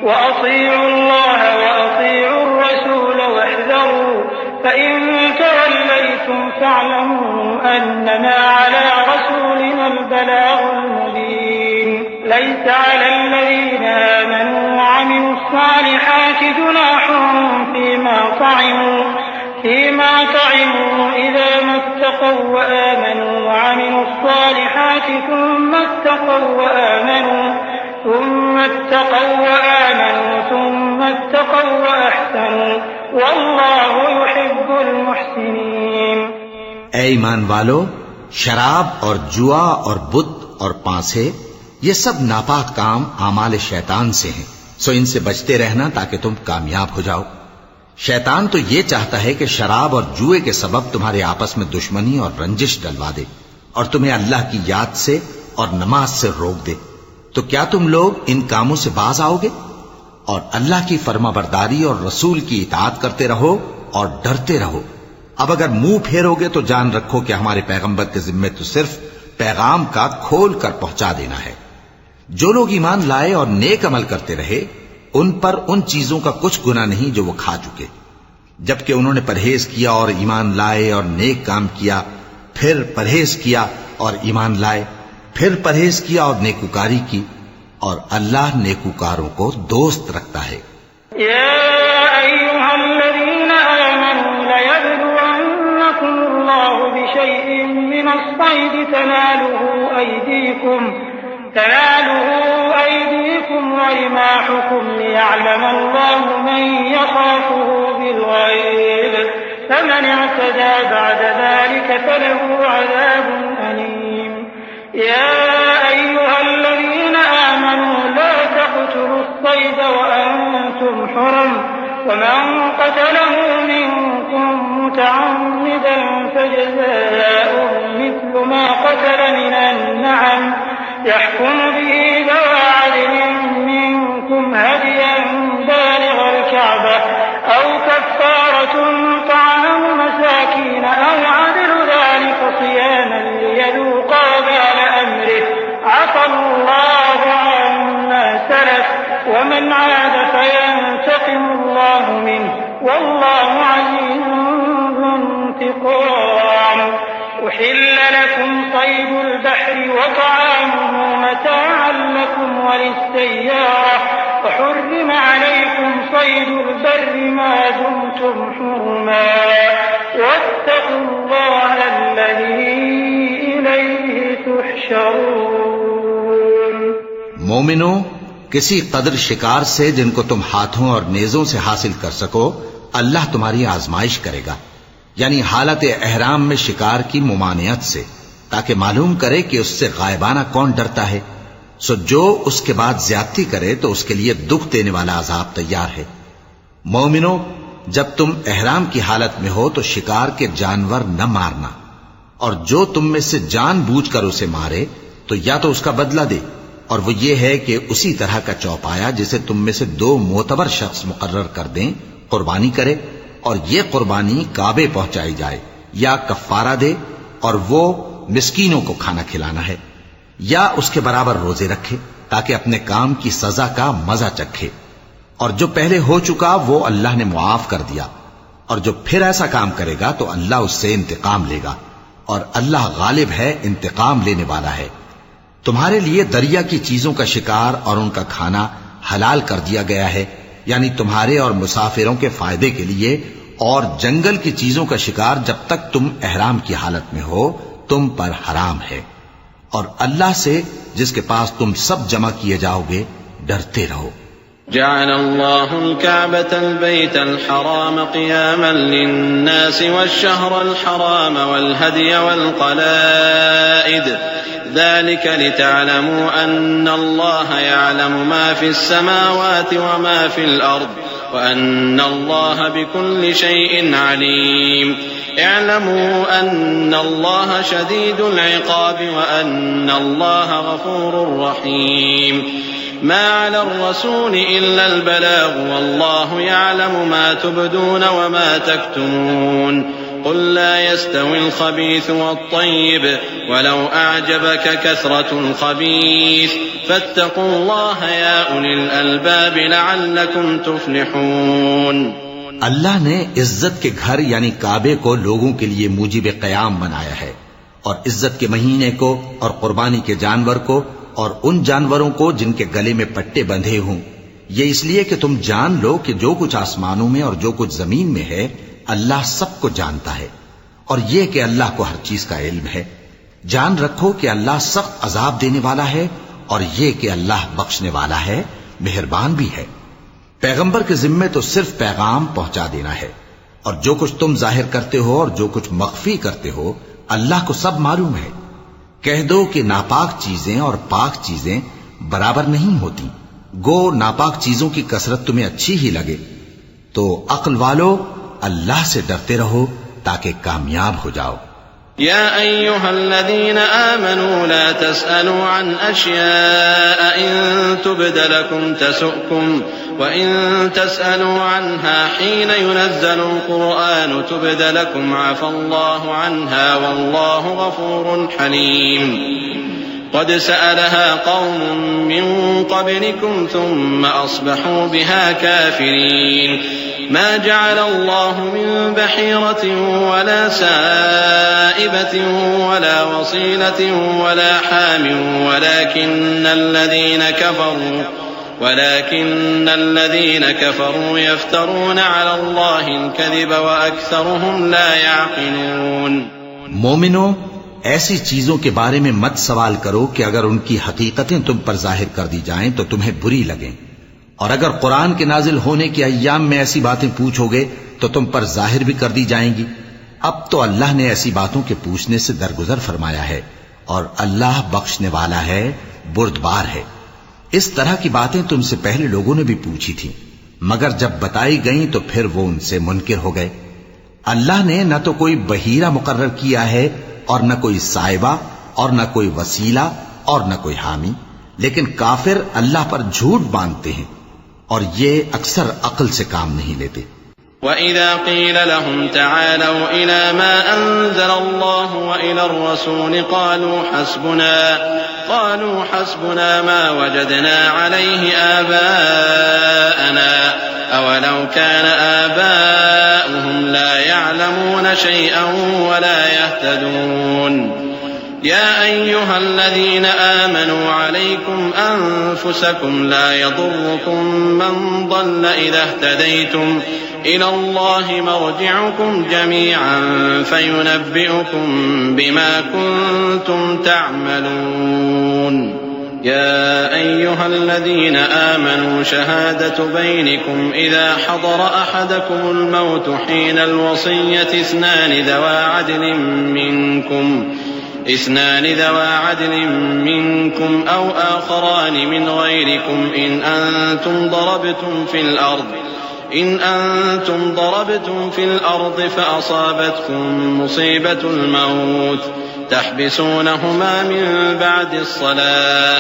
وأطيعوا الله وأطيعوا الرسول واحذروا فإن توليتم فاعلموا أنما على رسولنا البلاغ المبين ليس على الذين آمنوا وعملوا الصالحات جناح فيما طعموا إذا ما اتقوا وآمنوا وعملوا الصالحات ثم اتقوا وأحسنوا والله يحب المحسنين۔ اے ایمان والو، شراب اور جوا اور بت اور پانسے یہ سب ناپاک کام اعمال شیطان سے ہیں، سو ان سے بچتے رہنا تاکہ تم کامیاب ہو جاؤ۔ شیطان تو یہ چاہتا ہے کہ شراب اور جوئے کے سبب تمہارے آپس میں دشمنی اور رنجش ڈلوا دے، اور تمہیں اللہ کی یاد سے اور نماز سے روک دے۔ تو کیا تم لوگ ان کاموں سے باز آؤ گے؟ اور اللہ کی فرما برداری اور رسول کی اطاعت کرتے رہو اور ڈرتے رہو۔ اب اگر منہ پھیرو گے تو جان رکھو کہ ہمارے پیغمبر کے ذمے تو صرف پیغام کا کھول کر پہنچا دینا ہے۔ جو لوگ ایمان لائے اور نیک عمل کرتے رہے ان پر ان چیزوں کا کچھ گناہ نہیں جو وہ کھا چکے، جبکہ انہوں نے پرہیز کیا اور ایمان لائے اور نیک کام کیا، پھر پرہیز کیا اور ایمان لائے، پھر پرہیز کیا اور نیکوکاری کی، اور اللہ نیکوکاروں کو دوست رکھتا ہے۔ يا أيها الذين آمنوا ليبلونكم الله بشيء من الصيد تناله أيديكم ورماحكم ليعلم الله من يخافه بالغيب فمن اعتدى بعد ذلك فله عذاب أليم يا أيها الذين آمنوا لا تقتلوا الصيد وأنتم حرم ومن قتله منكم متعمدا فجزاء مثل ما قتل من النعم يحكم به ذوى عدل منكم هديا بالغ الكعبة أو كفارة طعام مساكين أو عدل ذلك صياما ليذوقا وبال أمره عفى الله عما سلف ومن عاد فينتقم الله منه والله عزيز ذو انتقام أحل لكم صيد البحر وطعامه متاعا لكم وللسيارة وحرم عليكم صيد البر ما دمتم حرما واتقوا الله الذي إليه تحشرون۔ مومنو، کسی قدر شکار سے جن کو تم ہاتھوں اور نیزوں سے حاصل کر سکو اللہ تمہاری آزمائش کرے گا، یعنی حالت احرام میں شکار کی ممانعت سے، تاکہ معلوم کرے کہ اس سے غائبانہ کون ڈرتا ہے، سو جو اس کے بعد زیادتی کرے تو اس کے لیے دکھ دینے والا عذاب تیار ہے۔ مومنو، جب تم احرام کی حالت میں ہو تو شکار کے جانور نہ مارنا، اور جو تم میں سے جان بوجھ کر اسے مارے تو یا تو اس کا بدلہ دے، اور وہ یہ ہے کہ اسی طرح کا چوپایا جسے تم میں سے 2 معتبر شخص مقرر کر دیں قربانی کرے، اور یہ قربانی کعبے پہنچائی جائے، یا کفارہ دے اور وہ مسکینوں کو کھانا کھلانا ہے، یا اس کے برابر روزے رکھے تاکہ اپنے کام کی سزا کا مزہ چکھے، اور جو پہلے ہو چکا وہ اللہ نے معاف کر دیا، اور جو پھر ایسا کام کرے گا تو اللہ اس سے انتقام لے گا، اور اللہ غالب ہے، انتقام لینے والا ہے۔ تمہارے لیے دریا کی چیزوں کا شکار اور ان کا کھانا حلال کر دیا گیا ہے، یعنی تمہارے اور مسافروں کے فائدے کے لیے، اور جنگل کی چیزوں کا شکار جب تک تم احرام کی حالت میں ہو تم پر حرام ہے، اور اللہ سے جس کے پاس تم سب جمع کیے جاؤ گے ڈرتے رہو۔ جعل الله الكعبة البيت الحرام قياما للناس والشهر الحرام والهدي والقلائد ذلك لتعلموا أن الله يعلم ما في السماوات وما في الأرض وأن الله بكل شيء عليم اعلموا أن الله شديد العقاب وأن الله غفور رحيم ما على الرسول إلا البلاغ والله يعلم ما تبدون وما تكتمون قل لا يستوي الخبيث والطيب ولو أعجبك كثرة الخبيث فاتقوا الله يا أولي الألباب لعلكم تفلحون۔ اللہ نے عزت کے گھر یعنی کعبے کو لوگوں کے لیے موجب قیام بنایا ہے، اور عزت کے مہینے کو اور قربانی کے جانور کو اور ان جانوروں کو جن کے گلے میں پٹے بندھے ہوں، یہ اس لیے کہ تم جان لو کہ جو کچھ آسمانوں میں اور جو کچھ زمین میں ہے اللہ سب کو جانتا ہے، اور یہ کہ اللہ کو ہر چیز کا علم ہے۔ جان رکھو کہ اللہ سخت عذاب دینے والا ہے، اور یہ کہ اللہ بخشنے والا ہے، مہربان بھی ہے۔ پیغمبر کے ذمے تو صرف پیغام پہنچا دینا ہے، اور جو کچھ تم ظاہر کرتے ہو اور جو کچھ مخفی کرتے ہو اللہ کو سب معلوم ہے۔ کہہ دو کہ ناپاک چیزیں اور پاک چیزیں برابر نہیں ہوتی، گو ناپاک چیزوں کی کثرت تمہیں اچھی ہی لگے، تو عقل والو اللہ سے ڈرتے رہو تاکہ کامیاب ہو جاؤ۔ يا أيها الذين آمنوا لا تسألوا عن أشياء إن تبد لكم تسؤكم وإن تسألوا عنها حين ينزل القرآن تبد لكم عفى الله عنها والله غفور حليم قد سألها قوم من قبلكم ثم أصبحوا بها كافرين ما جعل الله من بحيرة ولا سائبة ولا وصيلة ولا حام ولكن الذين كفروا يفترون على الله الكذب وأكثرهم لا يعقلون. مومنو، ایسی چیزوں کے بارے میں مت سوال کرو کہ اگر ان کی حقیقتیں تم پر ظاہر کر دی جائیں تو تمہیں بری لگیں، اور اگر قرآن کے نازل ہونے کے ایام میں ایسی باتیں پوچھو گے تو تم پر ظاہر بھی کر دی جائیں گی. اب تو اللہ نے ایسی باتوں کے پوچھنے سے درگزر فرمایا ہے، اور اللہ بخشنے والا ہے، بردبار ہے. اس طرح کی باتیں تم سے پہلے لوگوں نے بھی پوچھی تھی، مگر جب بتائی گئیں تو پھر وہ ان سے منکر ہو گئے. اللہ نے نہ تو کوئی بحیرہ مقرر کیا ہے اور نہ کوئی سائبہ اور نہ کوئی وسیلہ اور نہ کوئی حامی، لیکن کافر اللہ پر جھوٹ باندھتے ہیں اور یہ اکثر عقل سے کام نہیں لیتے. وَإِذَا قِيلَ لَهُمْ تَعَالَوْا إِلَى مَا أَنزَلَ اللَّهُ وَإِلَى الرَّسُولِ قَالُوا حَسْبُنَا مَا وَجَدْنَا عَلَيْهِ آبَاءَنَا أَوَلَوْ كَانَ آبَاؤُهُمْ لَا يَعْلَمُونَ شَيْئًا وَلَا يَهْتَدُونَ. يا أيها الذين آمنوا عليكم أنفسكم لا يضركم من ضل إذا اهتديتم إلى الله مرجعكم جميعا فينبئكم بما كنتم تعملون. يا أيها الذين آمنوا شهادة بينكم إذا حضر أحدكم الموت حين الوصية اثنان ذوى عدل منكم أو آخران من غيركم إن أنتم ضربتم في الأرض فأصابتكم مصيبة الموت تحبسونهما من بعد الصلاة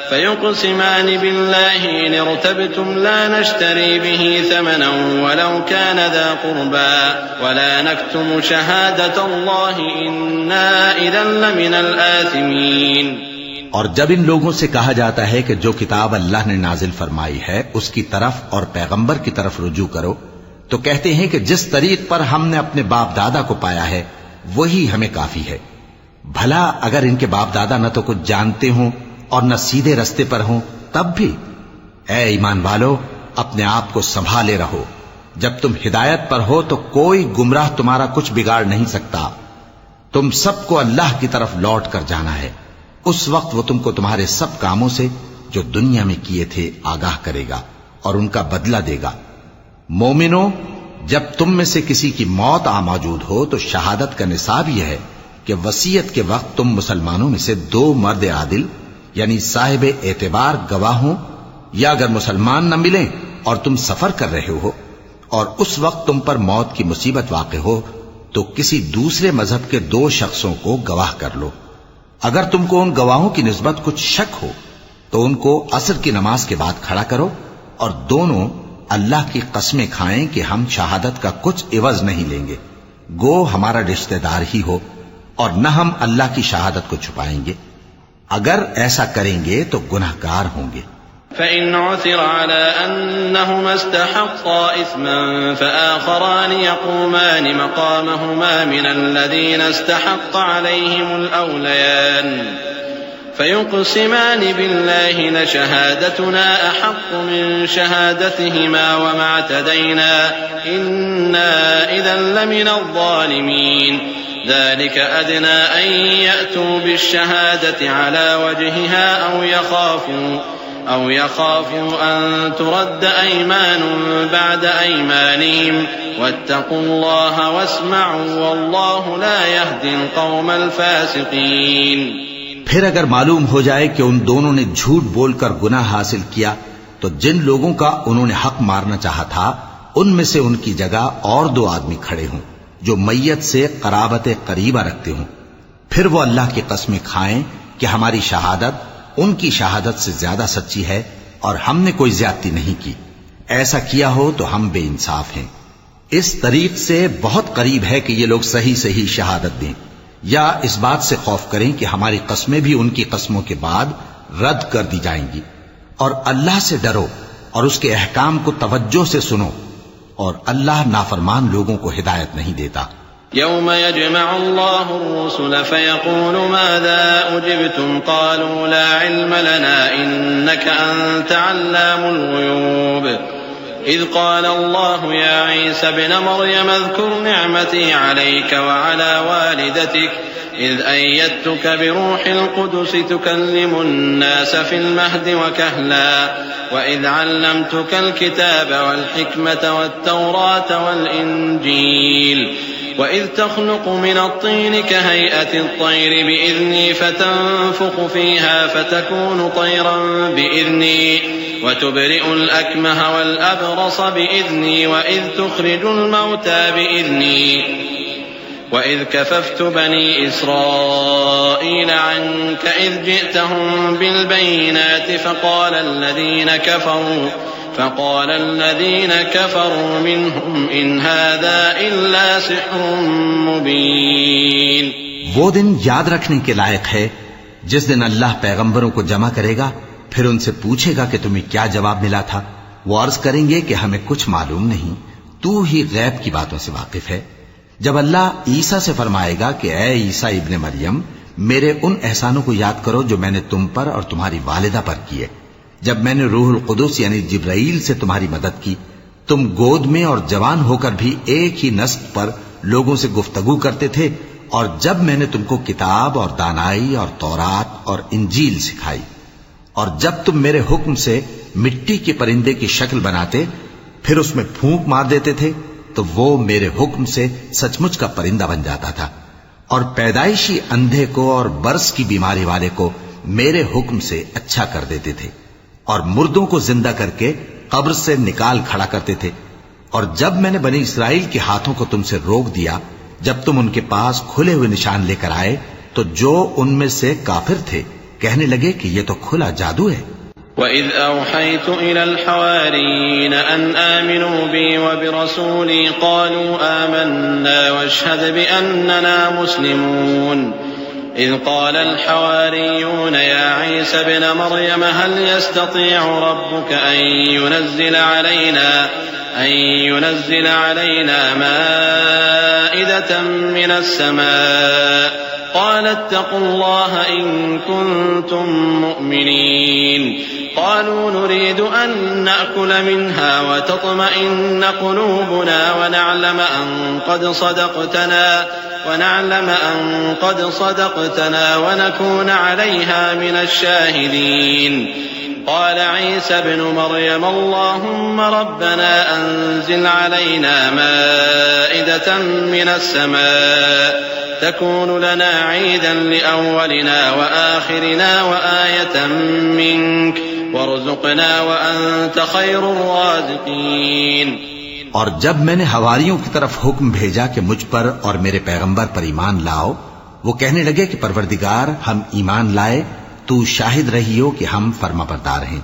فيقسمان بالله إن ارتبتم لا نشتري به ثمنا ولو كان ذا قربى ولا نكتم شهادة الله إنا إذا لمن الآثمين. اور جب ان لوگوں سے کہا جاتا ہے کہ جو کتاب اللہ نے نازل فرمائی ہے اس کی طرف اور پیغمبر کی طرف رجوع کرو، تو کہتے ہیں کہ جس طریق پر ہم نے اپنے باپ دادا کو پایا ہے وہی ہمیں کافی ہے. بھلا اگر ان کے باپ دادا نہ تو کچھ جانتے ہوں اور نہ سیدھے رستے پر ہوں تب بھی. اے ایمان والو، اپنے آپ کو سنبھالے رہو. جب تم ہدایت پر ہو تو کوئی گمراہ تمہارا کچھ بگاڑ نہیں سکتا. تم سب کو اللہ کی طرف لوٹ کر جانا ہے. اس وقت وہ تم کو تمہارے سب کاموں سے جو دنیا میں کیے تھے آگاہ کرے گا اور ان کا بدلہ دے گا. مومنو، جب تم میں سے کسی کی موت آ موجود ہو تو شہادت کا نصاب یہ ہے کہ وصیت کے وقت تم مسلمانوں میں سے 2 مرد عادل یعنی صاحب اعتبار گواہ ہوں، یا اگر مسلمان نہ ملیں اور تم سفر کر رہے ہو اور اس وقت تم پر موت کی مصیبت واقع ہو تو کسی دوسرے مذہب کے 2 شخصوں کو گواہ کر لو. اگر تم کو ان گواہوں کی نسبت کچھ شک ہو تو ان کو عصر کی نماز کے بعد کھڑا کرو اور دونوں اللہ کی قسمیں کھائیں کہ ہم شہادت کا کچھ عوض نہیں لیں گے، گو ہمارا رشتہ دار ہی ہو، اور نہ ہم اللہ کی شہادت کو چھپائیں گے. اگر ایسا کریں گے تو گناہگار ہوں گے. فإن عثر على أنهما استحقا إثما فآخران يقومان مقامهما من الذين استحق عليهم الأوليان فيقسمان بالله لشهادتنا أحق من شهادتهما وما اعتدينا إنا إذا لمن الظالمين. ذلك أدنى أن يأتوا بالشهادة على وجهها أو يخافوا أن ترد أيمان بعد أيمانهم واتقوا الله واسمعوا والله لا يهدي القوم الفاسقين. پھر اگر معلوم ہو جائے کہ ان دونوں نے جھوٹ بول کر گناہ حاصل کیا تو جن لوگوں کا انہوں نے حق مارنا چاہا تھا ان میں سے ان کی جگہ اور 2 آدمی کھڑے ہوں جو میت سے قرابت قریبہ رکھتے ہوں. پھر وہ اللہ کی قسمیں کھائیں کہ ہماری شہادت ان کی شہادت سے زیادہ سچی ہے اور ہم نے کوئی زیادتی نہیں کی. ایسا کیا ہو تو ہم بے انصاف ہیں. اس طریق سے بہت قریب ہے کہ یہ لوگ صحیح شہادت دیں. یا اس بات سے خوف کریں کہ ہماری قسمیں بھی ان کی قسموں کے بعد رد کر دی جائیں گی. اور اللہ سے ڈرو اور اس کے احکام کو توجہ سے سنو، اور اللہ نافرمان لوگوں کو ہدایت نہیں دیتا. يوم يجمع الله الرسل فيقول ماذا أجبتم قالوا لا علم لنا إنك أنت علام الغيوب إذ قال الله يا عيسى ابن مريم اذكر نعمتي عليك وعلى والدتك إذ أيدتك بروح القدس تكلم الناس في المهد وكهلا وإذ علمتك الكتاب والحكمة والتوراة والإنجيل وإذ تخلق من الطين كهيئة الطير بإذني فتنفخ فيها فتكون طيرا بإذني وتبرئ الأكمه والأبرص بإذني وإذ تخرج الموتى بإذني وإذ كففت بني إسرائيل عنك إذ جئتهم بالبينات فقال الذين كفروا منهم إن هذا إلا سحر مبين. وہ دن یاد رکھنے کے لائق ہے جس دن اللہ پیغمبروں کو جمع کرے گا، پھر ان سے پوچھے گا کہ تمہیں کیا جواب ملا تھا. وہ عرض کریں گے کہ ہمیں کچھ معلوم نہیں، تو ہی غیب کی باتوں سے واقف ہے. جب اللہ عیسیٰ سے فرمائے گا کہ اے عیسیٰ ابن مریم، میرے ان احسانوں کو یاد کرو جو میں نے تم پر اور تمہاری والدہ پر کیے. جب میں نے روح القدس یعنی جبرائیل سے تمہاری مدد کی، تم گود میں اور جوان ہو کر بھی ایک ہی نسق پر لوگوں سے گفتگو کرتے تھے، اور جب میں نے تم کو کتاب اور دانائی اور تورات اور انجیل سکھائی، اور جب تم میرے حکم سے مٹی کے پرندے کی شکل بناتے پھر اس میں پھونک مار دیتے تھے تو وہ میرے حکم سے سچ مچ کا پرندہ بن جاتا تھا، اور پیدائشی اندھے کو اور برس کی بیماری والے کو میرے حکم سے اچھا کر دیتے تھے، اور مردوں کو زندہ کر کے قبر سے نکال کھڑا کرتے تھے. اور جب میں نے بنی اسرائیل کے ہاتھوں کو تم سے روک دیا، جب تم ان کے پاس کھلے ہوئے نشان لے کر آئے، تو جو ان میں سے کافر تھے کہنے لگے کہ یہ تو کھلا جادو ہے. وَإِذْ أَوْحَيْتُ إِلَى الْحَوَارِيِّينَ أَنْ آمِنُوا بِي وَبِرَسُولِي قَالُوا آمَنَّا وَاشْهَدْ بِأَنَّنَا مُسْلِمُونَ إِذْ قَالَ الْحَوَارِيُّونَ يَا عِيسَى ابْنَ مَرْيَمَ هَلْ يَسْتَطِيعُ رَبُّكَ أن ينزل علينا مائدة من السماء قال اتقوا الله إن كنتم مؤمنين قالوا نريد أن نأكل منها وتطمئن قلوبنا ونعلم أن قد صدقتنا ونكون عليها من الشاهدين قال عيسى ابن مريم اللهم ربنا أنزل علينا مائدة من السماء تكون لنا عيدا لأولنا وآخرنا وآية منك وارزقنا وأنت خير الرازقين. اور جب میں نے حواریوں کی طرف حکم بھیجا کہ مجھ پر اور میرے پیغمبر پر ایمان لاؤ، وہ کہنے لگے کہ پروردگار ہم ایمان لائے، تو شاہد رہی ہو کہ ہم فرما بردار ہیں.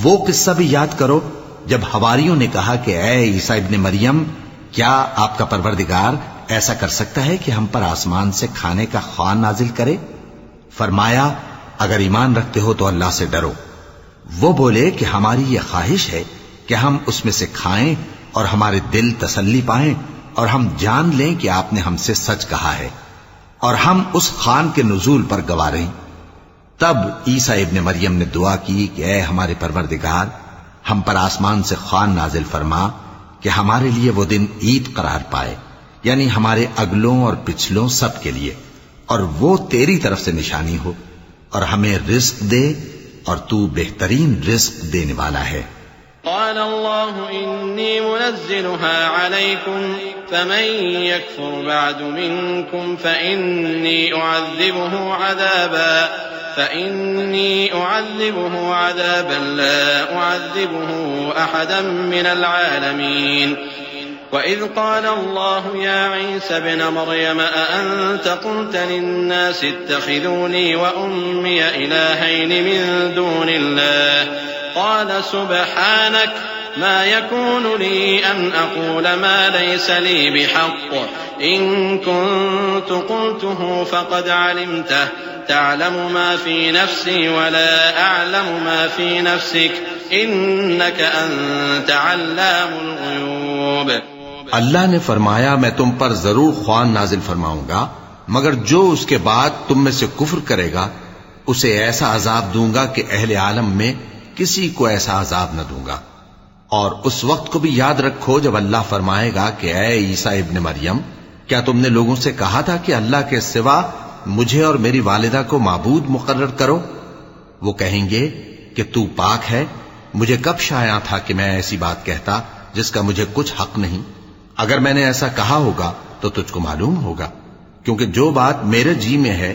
وہ قصہ بھی یاد کرو جب حواریوں نے کہا کہ اے عیسیٰ ابن مریم، کیا آپ کا پروردگار ایسا کر سکتا ہے کہ ہم پر آسمان سے کھانے کا خوان نازل کرے؟ فرمایا اگر ایمان رکھتے ہو تو اللہ سے ڈرو. وہ بولے کہ ہماری یہ خواہش ہے کہ ہم اس میں سے کھائیں اور ہمارے دل تسلی پائیں اور ہم جان لیں کہ آپ نے ہم سے سچ کہا ہے اور ہم اس خوان کے نزول پر گواہ رہیں. تب عیسیٰ ابن مریم نے دعا کی کہ اے ہمارے پروردگار، ہم پر آسمان سے خوان نازل فرما کہ ہمارے لیے وہ دن عید قرار پائے، یعنی ہمارے اگلوں اور پچھلوں سب کے لیے، اور وہ تیری طرف سے نشانی ہو، اور ہمیں رزق دے اور تو بہترین رزق دینے والا ہے. قال الله إني منزلها عليكم فمن يكفر بعد منكم فإني أعذبه عذابا لا أعذبه أحدا من العالمين. وإذ قال الله يا عيسى ابن مريم أأنت قلت للناس اتخذوني وأمي إلهين من دون الله قال ما يكون لي أن أقول ما ليس لي بحق إن كنت قلته فقد علمته تعلم ما في نفسي ولا أعلم ما في نفسك إنك أنت علام الغيوب. اللہ نے فرمایا میں تم پر ضرور خوان نازل فرماؤں گا، مگر جو اس کے بعد تم میں سے کفر کرے گا اسے ایسا عذاب دوں گا کہ اہل عالم میں کسی کو ایسا عذاب نہ دوں گا. اور اس وقت کو بھی یاد رکھو جب اللہ فرمائے گا کہ اے عیسیٰ ابن مریم، کیا تم نے لوگوں سے کہا تھا کہ اللہ کے سوا مجھے اور میری والدہ کو معبود مقرر کرو؟ وہ کہیں گے کہ تو پاک ہے، مجھے کب شایع تھا کہ میں ایسی بات کہتا جس کا مجھے کچھ حق نہیں. اگر میں نے ایسا کہا ہوگا تو تجھ کو معلوم ہوگا، کیونکہ جو بات میرے جی میں ہے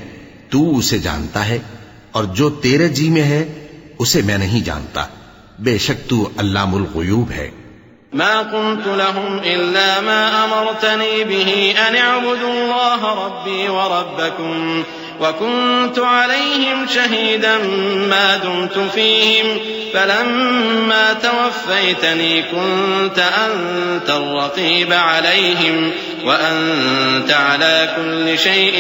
تو اسے جانتا ہے، اور جو تیرے جی میں ہے اسے میں نہیں جانتا. بے شک تو علام الغیوب ہے. ما قلت لهم إلا ما أمرتني به أن اعبدوا الله ربي وربكم وكنت عليهم شهيدا ما دمت فيهم فلما توفيتني كنت أنت الرقيب عليهم وأنت على كل شيء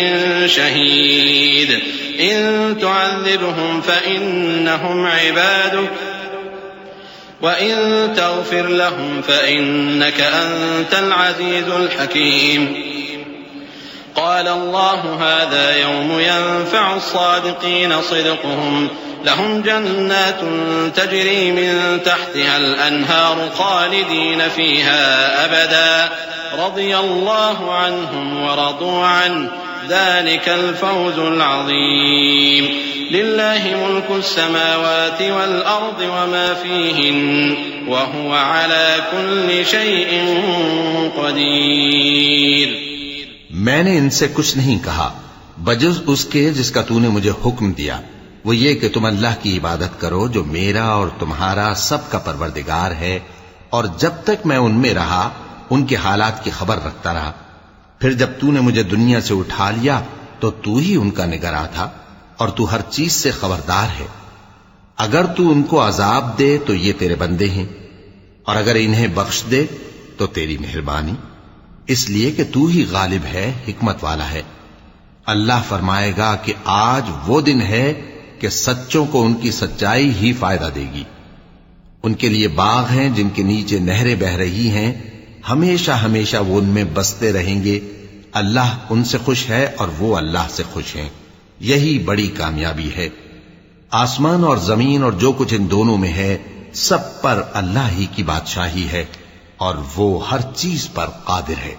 شهيد. إن تعذبهم فإنهم عبادك وَإِن تَغْفِرْ لَهُمْ فَإِنَّكَ أَنْتَ الْعَزِيزُ الْحَكِيمُ. قال الله هذا يوم ينفع الصادقين صدقهم لهم جنات تجري من تحتها الأنهار خالدين فيها أبدا رضي الله عنهم ورضوا عنه ذلك الفوز العظيم. لله ملك السماوات والأرض وما فيهن وهو على كل شيء قدير. میں نے ان سے کچھ نہیں کہا بجز اس کے جس کا تو نے مجھے حکم دیا، وہ یہ کہ تم اللہ کی عبادت کرو جو میرا اور تمہارا سب کا پروردگار ہے، اور جب تک میں ان میں رہا ان کے حالات کی خبر رکھتا رہا. پھر جب تو نے مجھے دنیا سے اٹھا لیا تو تو ہی ان کا نگراں تھا، اور تو ہر چیز سے خبردار ہے. اگر تو ان کو عذاب دے تو یہ تیرے بندے ہیں، اور اگر انہیں بخش دے تو تیری مہربانی، اس لیے کہ تو ہی غالب ہے، حکمت والا ہے. اللہ فرمائے گا کہ آج وہ دن ہے کہ سچوں کو ان کی سچائی ہی فائدہ دے گی. ان کے لیے باغ ہیں جن کے نیچے نہریں بہ رہی ہیں، ہمیشہ ہمیشہ وہ ان میں بستے رہیں گے. اللہ ان سے خوش ہے اور وہ اللہ سے خوش ہیں. یہی بڑی کامیابی ہے. آسمان اور زمین اور جو کچھ ان دونوں میں ہے سب پر اللہ ہی کی بادشاہی ہے، اور وہ ہر چیز پر قادر ہے.